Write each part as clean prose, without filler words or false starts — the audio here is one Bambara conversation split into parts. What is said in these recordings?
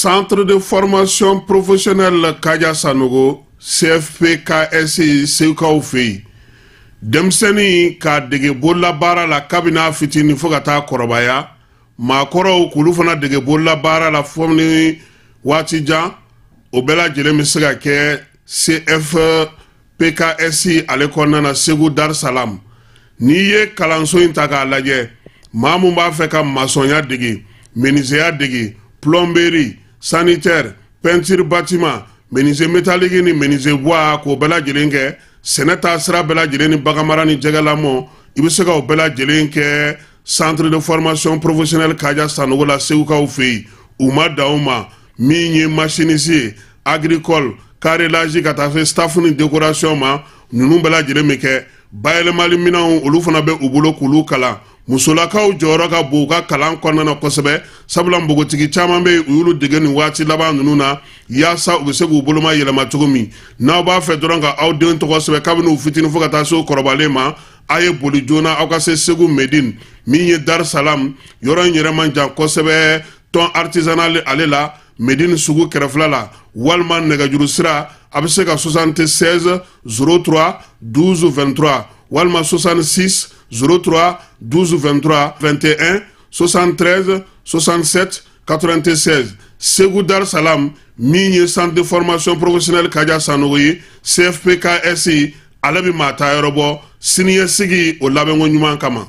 Centre de formation professionnelle Kaja Sanogo, CFP-KSI Seukaw fei. Demseni ka dege bolla bara la kabina fitini fogata korobaya. Ma koro kulu fana dege bolla bara la fomni watija. Obela jelemi sega ke CFP-KSI alekona na Segu Dar Salam. Niye kalanso intaka laje. Mamu mba feka masonya dege, menuisier dege, plomberie, sanitaire, peinture bâtiment, menuisier métallique ni menuisier bois ko bela jelenge, seneta sera bela jeleni bagamara ni jegalamo, ibiseka o bela jelenke centre de formation professionnelle Kaja Sanogo la Seukaw fei, uma dauma, minye machinisier, agricole, carrelage katafe staff ni décoration ma, nunu bela jelemeke, bayelemali minanw olu fana be ubulo kulu kala. Musolakaw jɔyɔrɔ ka bon u ka kalan kɔnɔna na kosɛbɛ sabula npogotigi caman bɛ u y'olu dege nin waati laban ninnu na yaasa u bɛ se k'u boloma yɛlɛma cogo min n'aw b'a fɛ dɔrɔn ka aw den tɔgɔ sɛbɛn kabini u fitinin fo ka taa se o kɔrɔbalen ma a ye boli joona aw ka se Segu Medine min ye Dar Salam yɔrɔ in yɛrɛ man jan kosɛbɛ tɔn artisanal ale la Medine sugu kɛrɛfɛla la walima nɛgɛjuru sira a bɛ se ka 76 03 12 23 walima 66 03 12 23 21 73 67 96 Segu Dar Salam min centre de formation professionnelle Kaja Sanogo ye CFP-KSI ale bi maa taa yɔrɔ bɔ siniɲɛsigi o labɛnko ɲuman kama.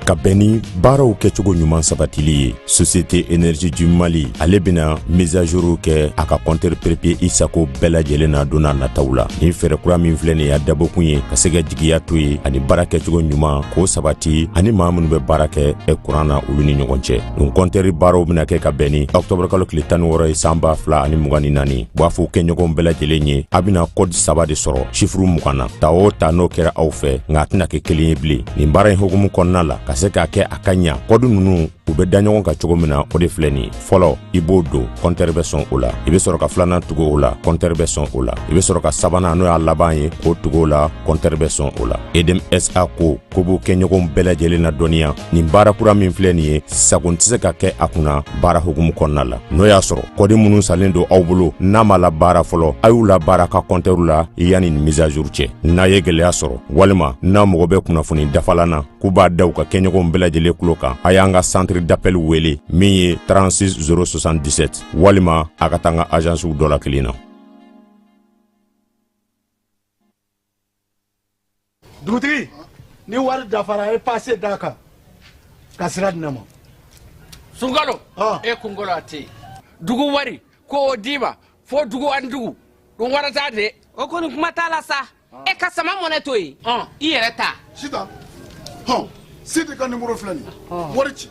Ka bɛn ni baaraw kɛcogo ɲuman sabatili ye Société Énergie du Mali ale bena mise à jour kɛ a ka compteur papier Isako bɛɛ lajɛlen na donna nataw la ni fɛrɛ kura min filɛ nin y'a dabɔkun ye ka se ka jigiya to ye ani baara kɛcogo ɲuman k'o sabati ani maa minnu bɛ baara kɛ kuran na olu ni ɲɔgɔn cɛ nin compteur baaraw bena kɛ ka bɛn ni octobre kalo tile 16 ye san 2024 b'a fɔ kɛɲɔgɔn bɛɛ lajɛlen ye a bena code 3 de sɔrɔ chiffre 20 na ta o ta n'o kɛra aw fɛ nka a tɛna kɛ kelen ye bilen nin baara in hukumu kɔnɔna la ka se k'a kɛ a ka ɲa kɔdu nunu u bɛ da ɲɔgɔn kan cogo min na o de filɛ nin fɔlɔ i b'o don compteur bɛ sɔn o la i bɛ sɔrɔ ka filanan tugu o la compteur bɛ sɔn o la i bɛ sɔrɔ ka sabanan n'o y'a laban ye k'o tugu o la compteur bɛ sɔn o la EDM SA ko b'o kɛ ɲɔgɔn bɛɛ lajɛlen na dɔnniya nin baara kura min filɛ nin ye sagon tɛ se ka kɛ a kunna baara hukumu kɔnɔna la n'o y'a sɔrɔ kɔdi minnu salen don aw bolo n'a ma la baara fɔlɔ a y'u la baara ka compteur la yanni nin mise à jour cɛ n'a ye gɛlɛya sɔrɔ walima n'a mɔgɔ bɛ kunnafoni dafalan na k'u b'a da u ka kɛɲɔgɔn bɛɛ lajɛlen kulo kan a y'an ka centre d'appel wele min ye 36 077 walima a ka taa an ka agence dɔ la kelen na. Dugutigi ni wari dafara e passe d'a kan ka sira di ne ma. Sunkalo e kunkolo a tɛ yen dugu wari ko o d'i ma fo dugu ani dugu dun wari t'a de. O kɔni kuma t'a la sa e ka sama mɔnɛ to yen i yɛrɛ ta. Sita Sidi ka numéro filɛ nin ye wari ci.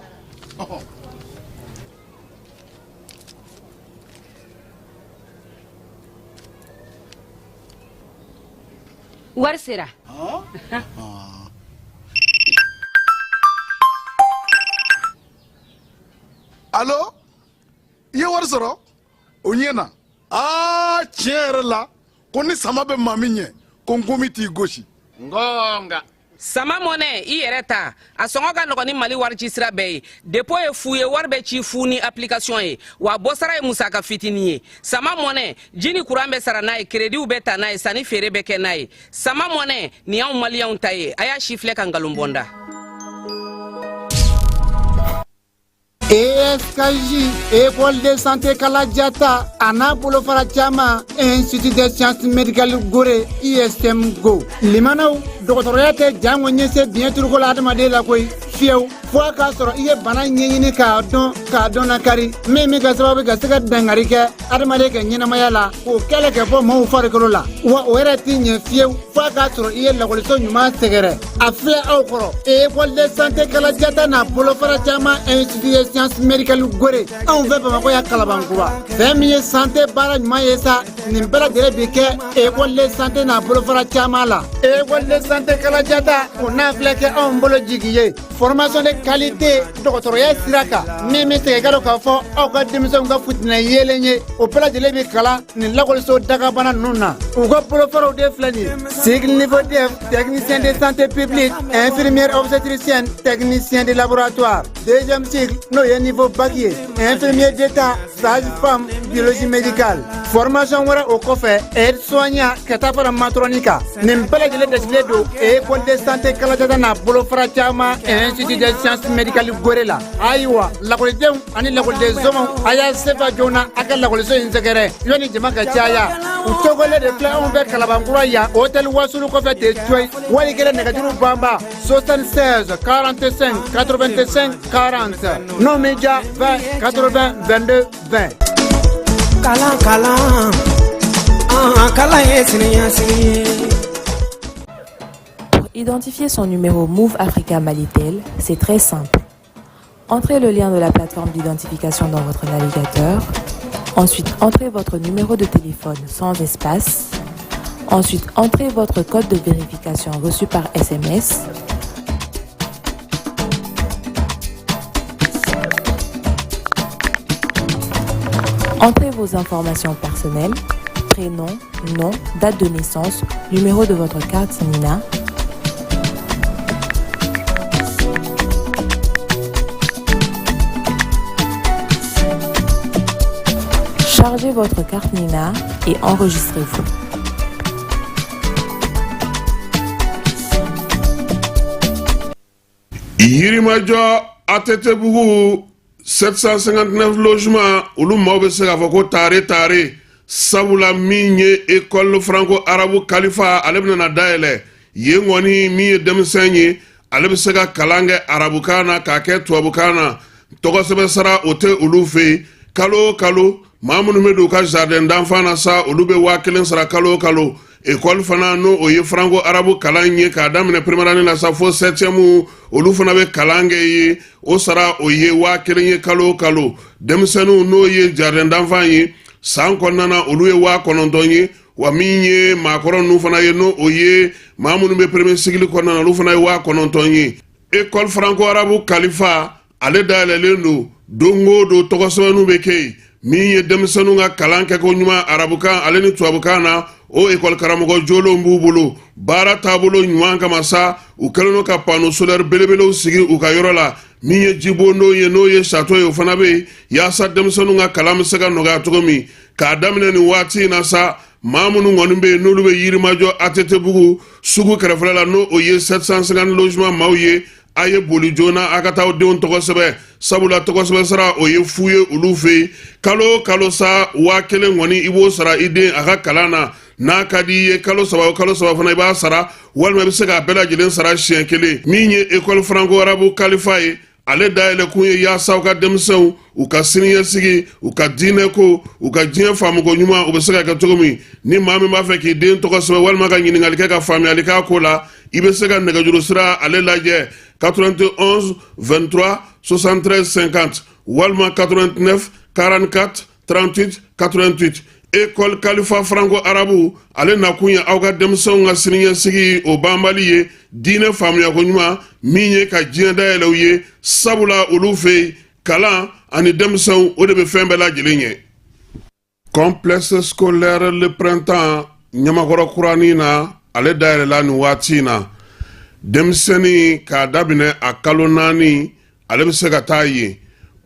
Wari sera. Allo i ye wari sɔrɔ o ɲɛna tiɲɛ yɛrɛ la ko ni sama bɛ maa min ɲɛ ko n komi t'i gosi. Ngonga. Sama mɔnɛ i yɛrɛ ta a sɔngɔ ka nɔgɔn ni Mali wari ci sira bɛɛ ye dépôt ye fu ye wari bɛ ci fu ni application ye wa bɔ sara ye musaka fitinin ye sama mɔnɛ ji ni courant bɛ sara n'a ye crédit bɛ ta n'a ye sanni feere bɛ kɛ n'a ye sama mɔnɛ nin y'anw maliyɛnw ta ye a y'a si filɛ ka nkalon bɔnda. ESKJ, École de santé Kalajata, Ana Bolofara Chama, Institut de sciences médicales Gore, ISM Go. Limano, Doctorate Jango Nyese, bien turko la adamade la koi, fieu, fwa ka soro iye bana nyini ka don na kari, me ka sababu ka sika dangarike, adamade ke nyina mayala, ko kele ke po mo fare kolola. Wa oere tinye fieu, fwa ka soro iye la koliso nyuma segere. Afle au koro, École de santé Kalajata na Bolofara Chama, Institut de sciences médicales Gore. On veut pas ya kalabankuba. Femi santé bara nyuma yesa, nimbela dere bike, École de santé na Bolofara Chama la. École de santé Kalajata, on a fleke on bolo jigiye. formation de qualité dɔgɔtɔrɔya sira kan min bɛ se ka dɔn k'a fɔ aw ka denmisɛnw ka futinɛ yeelen ye o bɛɛ lajɛlen bɛ kalan nin lakɔliso dagabana ninnu na u ka bolofaraw de filɛ nin ye cycle niveau DEF technicien de santé publique infirmière obstétricienne technicien de laboratoire deuxième cycle n'o ye niveau bac ye infirmier d'état sage-femme biologie médicale formation wɛrɛ o kɔfɛ aide soignant ka taa fara matrɔni kan nin bɛɛ lajɛlen dɛsilen don école de santé kalajata n'a bolofara caman institut de sciences médicales gore la ayiwa lakɔlidenw ani lakɔliden zɔnw a y'a sefa joona a ka lakɔliso in sɛgɛrɛ yɔni jama ka caya u tɔgɔlen de filɛ anw fɛ kalabankura yan hôtel wasulu kɔfɛ de coyi wali kelen nɛgɛjuru banba 76 45 85 40 n'o min ja 20 80 22 20. Pour identifier son numéro Move Africa Malitel, c'est très simple. Entrez le lien de la plateforme d'identification dans votre navigateur. Ensuite, entrez votre numéro de téléphone sans espace. Ensuite, entrez votre code de vérification reçu par SMS. Entrez vos informations personnelles, prénom, nom, date de naissance, numéro de votre carte NINA. Chargez votre carte NINA et enregistrez-vous. Yirimajo Atetebugu 759 logements olu maaw bɛ se k'a fɔ ko tare sabula min ye école franco arabu kalifa ale bɛna dayɛlɛ yen kɔni min ye denmisɛn ye ale bɛ se ka kalan kɛ arabukan na k'a kɛ tubabukan na tɔgɔsɛbɛ sara o tɛ olu fɛ yen kalo o kalo maa minnu bɛ don u ka jardin d'enfant na sa olu bɛ 1000 sara kalo o kalo école fana n'o o ye franco arabu kalan ye k'a daminɛ première année la sa fo 7e olu fana bɛ kalan kɛ ye o sara o ye 1000 ye kalo o kalo denmisɛnninw n'o ye jardin d'enfant ye san kɔnɔna na olu ye 9,000 ye wa min ye maakɔrɔ ninnu fana ye n'o o ye maa minnu bɛ premier cycle kɔnɔna na olu fana ye 9,000 ye école franco arabu kalifa ale dayɛlɛlen don don o don tɔgɔsɛbɛnninw bɛ kɛ yen min ye denmisɛnninw ka kalan kɛko ɲuman arabukan ale ni tubabukan na o école karamɔgɔ jolenw b'u bolo baara taabolo ɲuman kama sa u kɛlen don ka panneau solaire belebelew sigi u ka yɔrɔ la min ye jibondenw ye n'o ye château ye o fana bɛ yen yaasa denmisɛnninw ka kalan bɛ se ka nɔgɔya cogo min k'a daminɛ nin waati in na sa maa minnu kɔni bɛ yen n'olu bɛ yirimajɔ ATT-bugu sugu kɛrɛfɛla la n'o o ye 750 logement maaw ye a ye boli joona a ka taa o denw tɔgɔ sɛbɛ sabula tɔgɔsɛbɛ sara o ye fu ye olu fɛ yen kalo o kalo sa 1000 kɔni i b'o sara i den a ka kalan na n'a ka di i ye kalo saba o kalo saba fana i b'a sara walima i bɛ se k'a bɛɛ lajɛlen sara siɲɛ kelen min ye école franco arabu kalifa ye ale dayɛlɛ kun ye yaasa u ka denmisɛnw u ka siniɲɛsigi u ka diinɛ ko u ka diɲɛ faamuko ɲuman u bɛ se ka kɛ cogo min ni maa min b'a fɛ k'i den tɔgɔ sɛbɛ walima ka ɲininkali kɛ ka faamuyali k'a ko la i bɛ se ka nɛgɛjuru sira ale lajɛ 91 23 73 50 walima 89 44 38 88 école kalifa franco arabu ale nakun ye aw ka denmisɛnw ka siniɲɛsigi o banbali ye diinɛ faamuyako ɲuman min ye ka diɲɛ dayɛlɛ u ye sabula olu fɛ kalan ani denmisɛnw o de bɛ fɛn bɛɛ lajɛlen ye complexe scolaire le printemps ɲamakɔrɔ kuranin na ale dayɛlɛla nin waati in na denmisɛnnin k'a daminɛ a kalo 4 ale bɛ se ka taa yen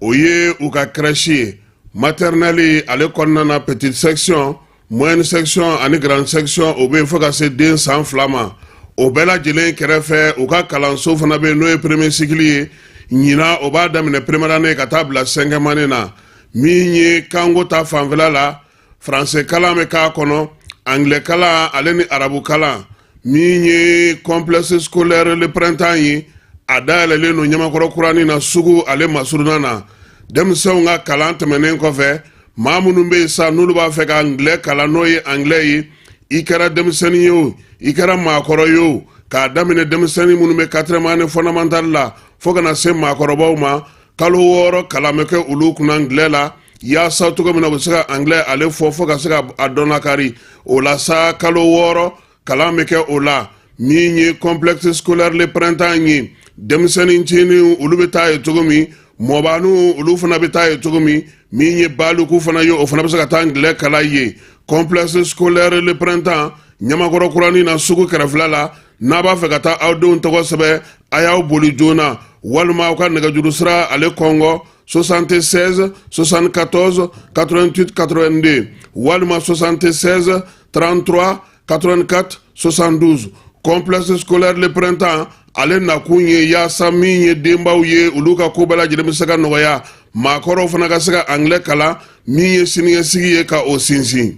o ye u ka crèche ye maternelle ale kɔnɔna na petite section moyenne section ani grande section o bɛ fo ka se den san 2 ma o bɛɛ lajɛlen kɛrɛfɛ u ka kalanso fana bɛ n'o ye premier cycle ye ɲina o b'a daminɛ première année ka taa bila 5e année na min ye kanko ta fanfɛla la français kalan bɛ k'a kɔnɔ anglais kalan ale ni arabu kalan min ye complexe scolaire le printemps ye a dayɛlɛlen don ɲamakɔrɔ kuranin na sugu ale masurunan na denmisɛnw ka kalan tɛmɛnen kɔfɛ maa minnu bɛ yen sa n'olu b'a fɛ ka anglais kalan n'o ye anglais ye i kɛra denmisɛnnin ye o i kɛra maakɔrɔ ye o k'a daminɛ denmisɛnnin minnu bɛ 4e année fondamentale la fo kana se maakɔrɔbaw ma kalo 6 kalan bɛ kɛ olu kunna anglais la yaasa cogo min na u bɛ se ka anglais ale fɔ fo ka se ka a dɔn lakari o la sa kalo 6 kalan bɛ kɛ o la min ye complexe scolaire le printemps ye demsenin chini ulu be taa ye cogo min mɔbanu olu fana be taa ye cogo min min ye baluku fana ye o fana be se ka taa anglais kala ye complexe scolaire le printemps ɲamakɔrɔ kurani na sugu kɛrɛfɛla la n'a b'a fɛ ka taa aw denw tɔgɔ sɛbɛ a y'aw boli joona walima aw ka nɛgɛjuru sira ale kɔngɔ 76 74 88 82 walima 76 33 84 72 complexe scolaire le printemps ale nakun ye yaasa min ye denbaw ye olu ka ko bɛɛ lajɛlen bɛ se ka nɔgɔya maakɔrɔw fana ka se ka anglais kalan min ye siniɲɛsigi ye ka o sinsin.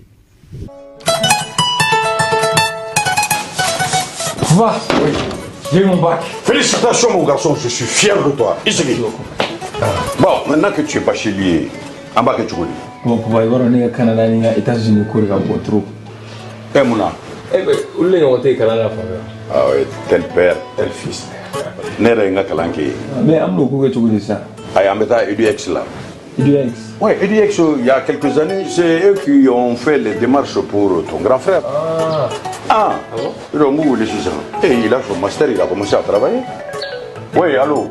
Va, oui, j'ai mon bac. Félicitations mon garçon, je suis fier de toi. Ici. Bon, maintenant que tu es bachelier, en bas que tu connais. Bon, pour voir, on est au Canada, on est aux États-Unis, on est au trop. Eh, Mouna. Eh bien, où est-ce qu'on est au Canada? Ah oui, tel père, tel fils. N'est rien qu'à l'enquête. Mais on est où est-ce ça? Ah, on est à EduX là. EduX? Oui, EduX, il y a quelques années, c'est eux qui ont fait les démarches pour ton grand frère. Ah bon? Et il a son master, il a commencé à travailler. Oui, allô?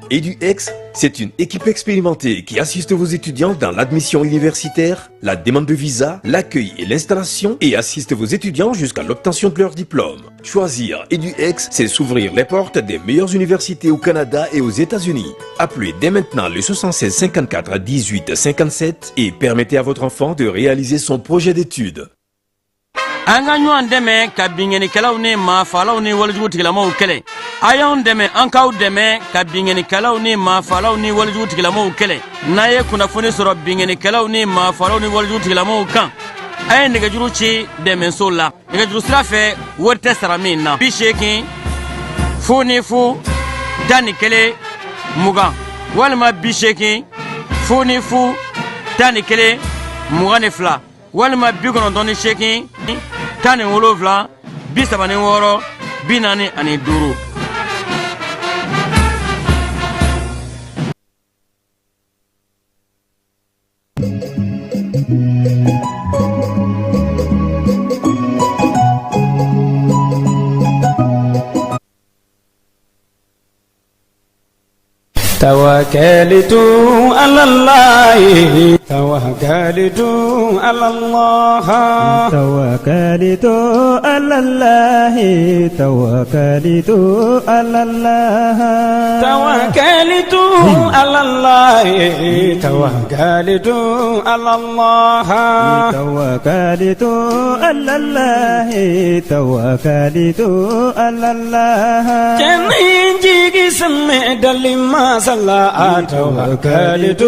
EduX, c'est une équipe expérimentée qui assiste vos étudiants dans l'admission universitaire, la demande de visa, l'accueil et l'installation et assiste vos étudiants jusqu'à l'obtention de leur diplôme. Choisir EduX, c'est s'ouvrir les portes des meilleures universités au Canada et aux États-Unis. Appelez dès maintenant le 76 54 18 57 et permettez à votre enfant de réaliser son projet d'études. An ka ɲɔgɔn dɛmɛ ka binŋɛnikɛlaw ni maafalaw ni walijugutigilamaw kɛlɛ a y'anw dɛmɛ an k'aw dɛmɛ ka binŋɛnikɛlaw ni maafalaw ni walijugutigilamaw kɛlɛ n'a ye kunnafoni sɔrɔ binŋɛnikɛlaw ni maafalaw ni walijugutigilamaw kan a ye nɛgɛjuru ci dɛmɛso la nɛgɛjuru sira fɛ wari tɛ sara min na 80 fu ni fu 11 20 walima 80 fu ni fu 11 22 walima 98 17 76 45 توكلت على الله توكلت على الله توكلت على الله توكلت على الله توكلت على الله توكلت على الله توكلت على الله توكلت على الله جنيجي سمع دلما صلى توكلت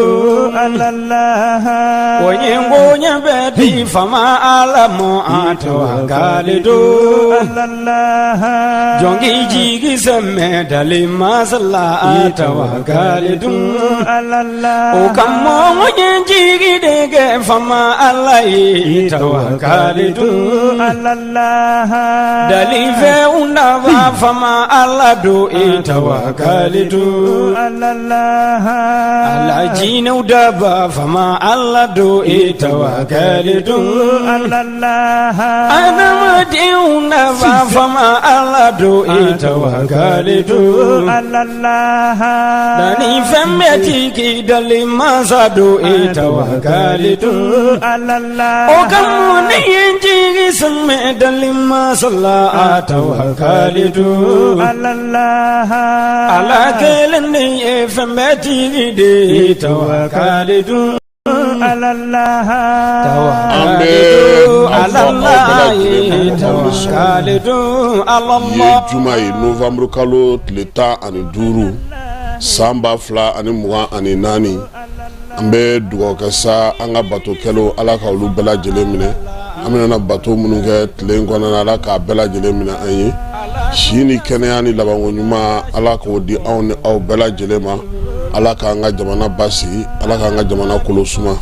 على الله وينغونيا بدي فما علم توكلت على الله جونجي جيجي سمع دلما صلى توكلت على الله وكم جيجي دغ فما علي توكلت على الله دلي فونا فما على دو توكلت على الله على جين ودبا فما على دو توكلت على الله انا مديونا فما على دو توكلت على الله داني فمتي كدل ما صدو توكلت على الله وكم ينجي اسم دل ما صلى توكلت على الله على كلني فمتي دي توكلت على الله توكلت على الله توكلت على الله Jumaye Novembre kalo tile 15 samba fila ani 24 an bɛ dugawu kɛ sa an ka bato kɛlɛw ala ka olu bɛɛ lajɛlen minɛ an bɛna bato minnu kɛ tile in kɔnɔna na ala k'a bɛɛ lajɛlen minɛ an ye si ni kɛnɛya ni labanko ɲuman ala k'o di anw ni aw bɛɛ lajɛlen ma ala k'an ka jamana basigi ala k'an ka jamana kolo suma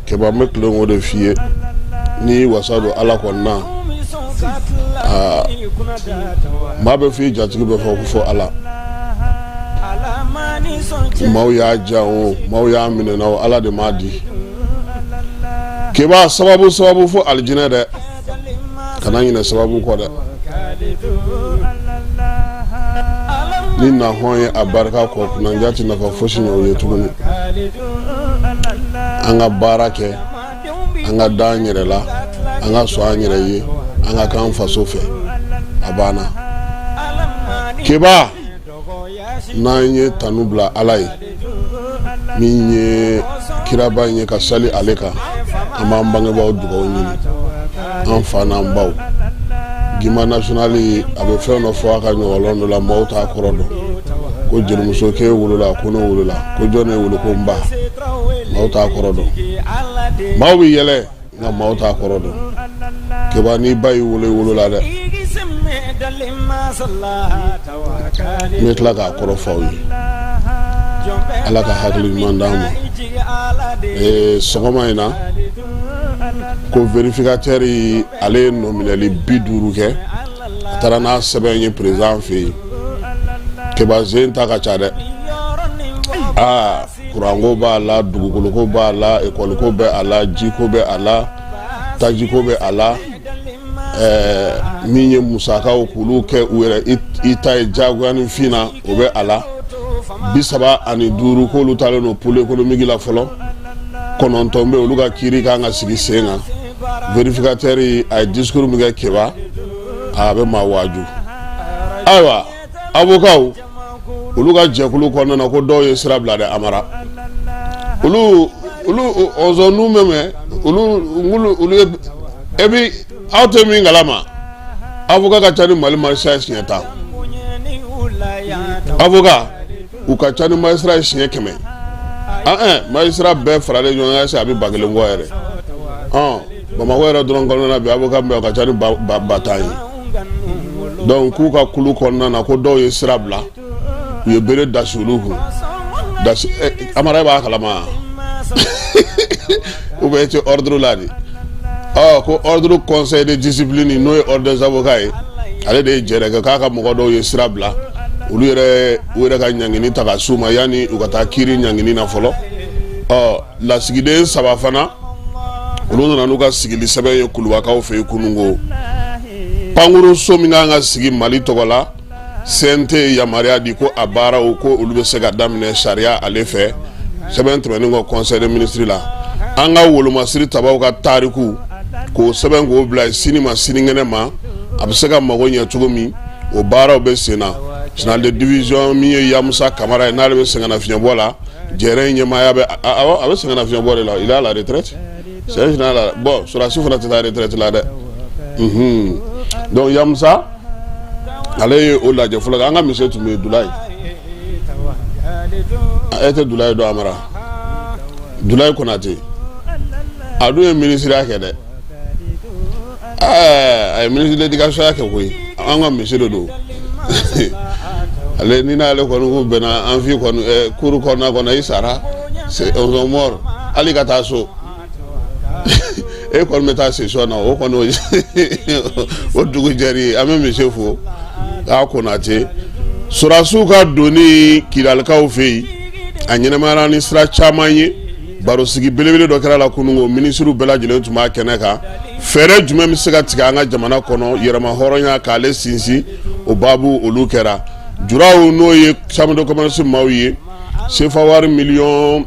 kɛba n bɛ tilen k'o de f'i ye ni wasa don ala kɔni na maa bɛ f'i jatigi bɛ fɔ ko fɔ ala maaw y'a diya o maaw y'a minɛ o ala de m'a di kɛba sababu fɔ alijinɛ dɛ kana ɲinɛ sababu kɔ dɛ ni na hɔn ye a barika kɔ kunanja ti nafa fosi ɲɛ o ye tuguni an ka baara kɛ an ka da an yɛrɛ la an ka sɔn an yɛrɛ ye an ka k'an faso fɛ a banna keba n'an ye tanu bila ala ye min ye kiraba ye ka sali ale kan an b'an bangebaaw dugawu ɲini an fa n'an baw Gima nationali a bɛ fɛn dɔ fɔ a ka ɲɔgɔnlɔn dɔ la maaw t'a kɔrɔ dɔn ko jelimuso k'e wolola ko ne wolola ko jɔn ne wolo ko n ba maaw t'a kɔrɔ dɔn maaw bɛ yɛlɛ nka maaw t'a kɔrɔ dɔn keba n'i ba y'i wolo i wolola dɛ n bɛ tila k'a kɔrɔ fɔ aw ye ala ka hakili ɲuman d'an ma sɔgɔma in na ko vérificateur ale ye nominali 50 kɛ a taara n'a sɛbɛn ye président fɛ yen keba zen ta ka ca dɛ kuranko b'a la dugukoloko b'a la école ko bɛ a la jiko bɛ a la tajiko bɛ a la min ye musakaw k'olu kɛ u yɛrɛ i ta ye diyagoya ni fin na o bɛ a la 35 k'olu talen don pôle économique la fɔlɔ 9 bɛ olu ka kiiri kan ka sigi sen kan vérificateur a ye discours min kɛ keba a bɛ maa waaju ayiwa avocat olu ka jɛkulu kɔnɔna na ko dɔw ye sira bila dɛ Amara olu ɔzɔnu mɛmɛ olu ebi aw tɛ min kalama avocat ka ca ni Mali magistrat siɲɛ 10 avocat u ka ca ni magistrat siɲɛ 100 magistrat bɛɛ faralen ɲɔgɔn kan se a bɛ 1000 kɔ yɛrɛ Bamakɔ yɛrɛ dɔrɔn kɔnɔna na bi avocat bɛɛ ka ca ni ba 10 ye donc k'u ka kulu kɔnɔna na ko dɔw ye sira bila u ye bere dasi olu kun dasi Amara b'a kalama ou bien c'est ordre la de ko ordre conseil de discipline n'o ye ordre des avocats ye ale de ye jɛrɛ kɛ k'a ka mɔgɔ dɔw ye sira bila olu yɛrɛ ka ɲangini ta ka s'u ma yanni u ka taa kiiri ɲangini na fɔlɔ lasigiden 3 fana olu nana n'u ka sigili sɛbɛn ye kulubakaw fɛ yen kunungo pankuru so min kan ka sigi Mali tɔgɔ la CNT yamaruya di ko a baaraw ko olu bɛ se ka daminɛ sariya ale fɛ sɛbɛn tɛmɛnen kɔ conseil des ministres la an ka wolomasiri tabaw ka tariku k'o sɛbɛn k'o bila sini ma sinikɛnɛ ma a bɛ se ka mago ɲɛ cogo min o baaraw bɛ sen na général de division min ye Yamusa Kamara ye n'ale bɛ sɛgɛnnafiɲɛbɔ la jɛrɛ in ɲɛmaaya bɛ a bɛ sɛgɛnnafiɲɛbɔ de la il est à la retraite c'est un général bon Surasi fana tɛ taa retraite la dɛ donc Yamusa ale ye o lajɛ fɔlɔ an ka monsieur tun bɛ yen Dulaye e tɛ Dulaye dɔn Amara Dulaye Konate a dun ye ministre kɛ dɛ a ye ministre de l'éducation kɛ koyi an ka monsieur de don ale ni n'ale kɔni ko bɛnna an fi kɔni cour kɔnɔna kɔnɔ i sara c'est on est mort hali ka taa so e kɔni bɛ taa session na o kɔni o dugu jɛri an bɛ monsieur fo k'a Konate Surasiw ka doni kiralikaw fɛ yen a ɲɛnɛmayara ni sira caman ye baro sigi belebele dɔ kɛra la kunungo ministre bɛɛ lajɛlen tun b'a kɛnɛ kan fɛɛrɛ jumɛn bɛ se ka tigɛ an ka jamana kɔnɔ yɛrɛma hɔrɔnya k'ale sinsin o baabu olu kɛra juraw n'o ye chambre de commerce maaw ye sefa wari miliyɔn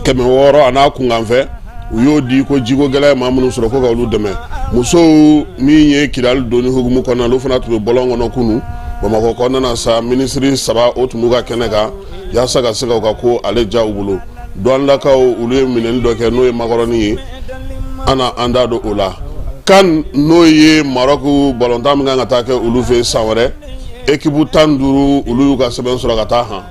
600 a n'a kunkanfɛ u y'o di ko jiko gɛlɛya maa minnu sɔrɔ ko ka olu dɛmɛ musow min ye kirali doni hukumu kɔnɔna olu fana tun bɛ bɔlɔn kɔnɔ kunu Bamakɔ kɔnɔna sa ministre 3 o tun b'u ka kɛnɛ kan yaasa ka se ka u ka ko ale ja u bolo Douanelakaw olu ye minɛni dɔ kɛ n'o ye makɔrɔni ye an da don o la kan n'o ye Maroc balontan min kan ka taa kɛ olu fɛ san wɛrɛ équipe 15 olu y'u ka sɛbɛn sɔrɔ ka taa han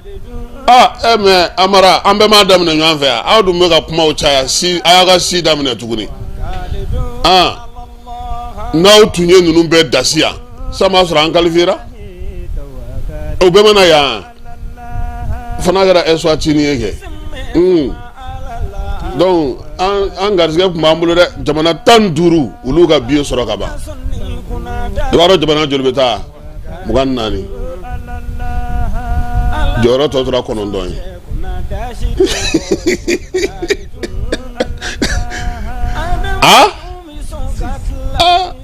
mais Amara an bɛɛ m'a daminɛ ɲɔgɔn fɛ yan aw dun bɛ ka kumaw caya a y'aw ka si daminɛ tuguni n'aw tun ye ninnu bɛɛ dasi yan sa m'a sɔrɔ an kalifera o bɛɛ mana yan fana kɛra eswatini ye kɛ donc an garisɛgɛ tun b'an bolo dɛ jamana 15 olu ka billet sɔrɔ ka ban i b'a dɔn jamana joli bɛ taa 24 jɔyɔrɔ tɔ tora 9 ye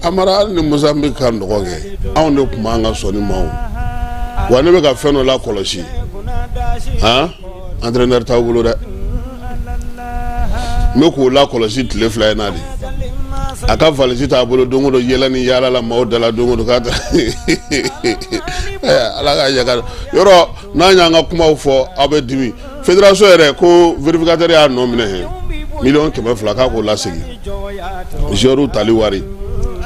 Amara ni Mozambique ka nɔgɔ kɛ anw de tun b'an ka sɔnni maaw wa ne bɛ ka fɛn dɔ la kɔlɔsi entraîneur t'aw bolo dɛ n bɛ k'o la kɔlɔsi tile 2 in na de a ka valise t'a bolo don o don yɛlɛ ni yaala la maaw dala don o don k'a ta ala ka yaga yɔrɔ n'a y'an ka kumaw fɔ aw bɛ dimi fédération yɛrɛ ko vérificateur y'a nɔ minɛ $200,000 k'a k'o lasegin joueurs tali wari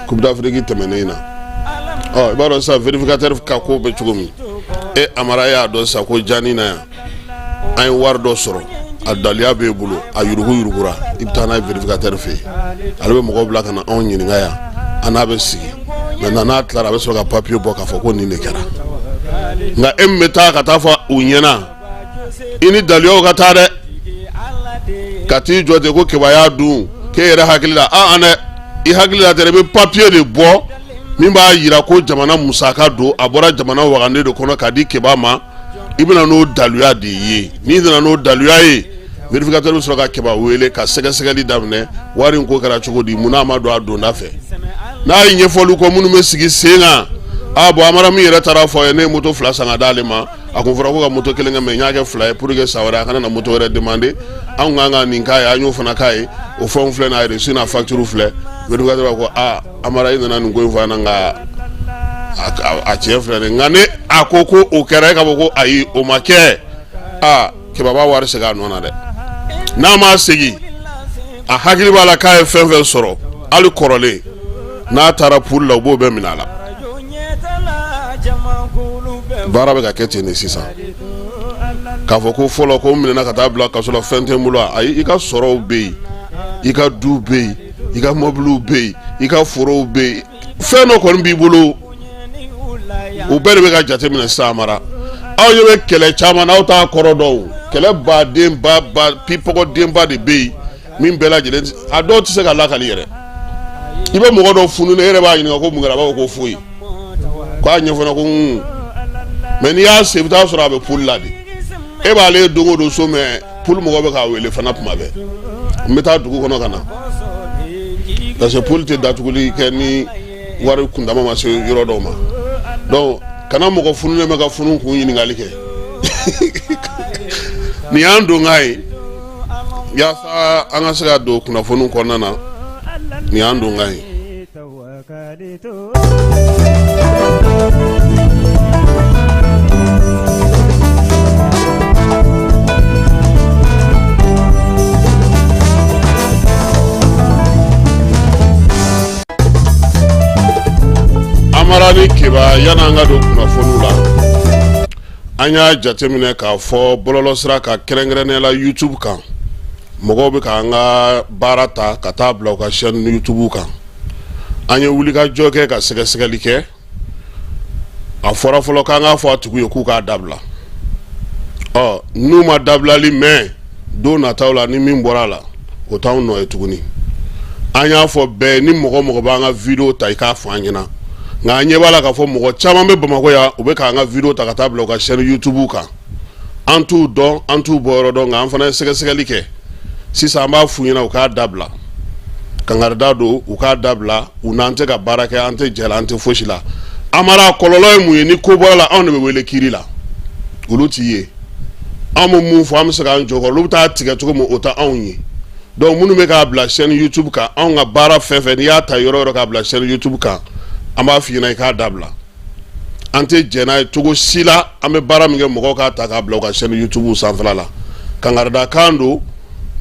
coupe d'Afrique tɛmɛnen na i b'a dɔn sisan vérificateur ka ko bɛ cogo min Amara y'a dɔn sisan ko Jani na yan an ye wari dɔ sɔrɔ a daliya b'e bolo a yurugura i bɛ taa n'a ye vérificateur fɛ yen ale bɛ mɔgɔw bila ka na anw ɲininka yan a n'a bɛ sigi maintenant n'a tilara a bɛ sɔrɔ ka papier bɔ k'a fɔ ko nin de kɛra nka e min bɛ taa ka taa fɔ u ɲɛna i ni daliyaw ka taa dɛ ka t'i jɔ ten ko kebaya dun k'e yɛrɛ hakili la dɛ i hakili la tɛ i bɛ papier de bɔ min b'a yira ko jamana musaka don a bɔra jamana wagande de kɔnɔ k'a di keba ma i bɛna n'o daluya de ye n'i nana n'o daluya ye vérificateur bɛ sɔrɔ ka keba wele ka sɛgɛsɛgɛli daminɛ wari in ko kɛra cogo di munna a ma don a donda fɛ n'a ye ɲɛfɔli kɔ minnu bɛ sigi sen kan bon Amara min yɛrɛ taara fɔ ye ne ye moto 2 san ka d'ale ma a kun fɔra ko ka moto 1 kɛ mais n y'a kɛ 2 ye pour que sa wɛrɛ a kana na moto wɛrɛ demander anw kan ka nin k'a ye an y'o fana k'a ye o fɛnw filɛ n'a reçu n'a facture filɛ vérificateur b'a ko Amara i nana nin ko in fɔ an na nka a tiɲɛ filɛ dɛ nka ne a ko ko o kɛra e ka fɔ ko ayi o ma kɛ keba b'a wari segin a nɔ na dɛ n'a ma segin a hakili b'a la k'a ye fɛn fɛn sɔrɔ hali kɔrɔlen n'a taara poule la u b'o bɛɛ minɛ a la baara bɛ ka kɛ ten de sisan k'a fɔ ko fɔlɔ ko n minɛna ka taa bila kaso la fɛn tɛ n bolo ayi i ka sɔrɔw bɛ yen i ka du bɛ yen i ka mɔbiliw bɛ yen i ka forow bɛ yen fɛn dɔ kɔni b'i bolo o bɛɛ de bɛ ka jate minɛ sisan Amara aw ɲɛ bɛ kɛlɛ caman na aw t'a kɔrɔ dɔn kɛlɛ badenba pipɔgɔdenba de bɛ yen min bɛɛ lajɛlen a dɔw tɛ se ka lakali yɛrɛ i bɛ mɔgɔ dɔ funu ne yɛrɛ b'a ɲininka ko mun kɛra a b'a fɔ ko foyi k'a ɲɛfɔ ko mais n'i y'a se i bɛ taa sɔrɔ a bɛ poule la de e b'ale don o don so mais poule mɔgɔ bɛ k'a wele fana tuma bɛɛ n bɛ taa dugu kɔnɔ ka na parce que poule tɛ datuguli kɛ ni wari kundama ma se yɔrɔ dɔw ma donc kana mɔgɔ fununen bɛ ka funu kun ɲininkali kɛ nin y'an don k'a ye yaasa an ka se ka don kunnafoniw kɔnɔna na nin y'an don k'a ye. Amara ni keba yana an ka don kunnafoniw la an y'a jateminɛ k'a fɔ bɔlɔlɔsira ka kɛrɛnkɛrɛnnenya la YouTube kan mɔgɔw bɛ k'an ka baara ta ka taa bila u ka chaîne YouTube kan an ye wulikajɔ kɛ ka sɛgɛsɛgɛli kɛ a fɔra fɔlɔ k'an k'a fɔ a tigiw ye k'u k'a dabila n'u ma dabilali mɛn don nataw la ni min bɔra a la o t'anw nɔ ye tuguni an y'a fɔ bɛɛ ni mɔgɔ b'an ka video ta i k'a fɔ an ɲɛna nka an ɲɛ b'a la k'a fɔ mɔgɔ caman bɛ Bamakɔ yan u bɛ k'an ka video ta ka taa bila u ka chaîne YouTube kan an t'u dɔn an t'u bɔyɔrɔ dɔn nka an fana ye sɛgɛsɛgɛli kɛ sisan an b'a f'u ɲɛna u k'a dabila kangarida don u k'a dabila u n'an tɛ ka baara kɛ an tɛ jɛla an tɛ fosi la Amara kɔlɔlɔ ye mun ye ni ko bɔra la anw de bɛ wele kiiri la olu t'i ye anw bɛ mun fɔ an bɛ se k'an jɔ olu bɛ taa tigɛ cogo min o tɛ anw ye donc minnu bɛ k'a bila chaîne YouTube kan anw ka baara fɛn fɛn n'i y'a ta yɔrɔ yɔrɔ k'a bila chaîne YouTube kan an b'a f'i ɲɛna i k'a dabila an tɛ jɛn n'a ye cogo si la an bɛ baara min kɛ mɔgɔw k'a ta k'a bila u ka chaîne YouTube sanfɛla la kangarida kan don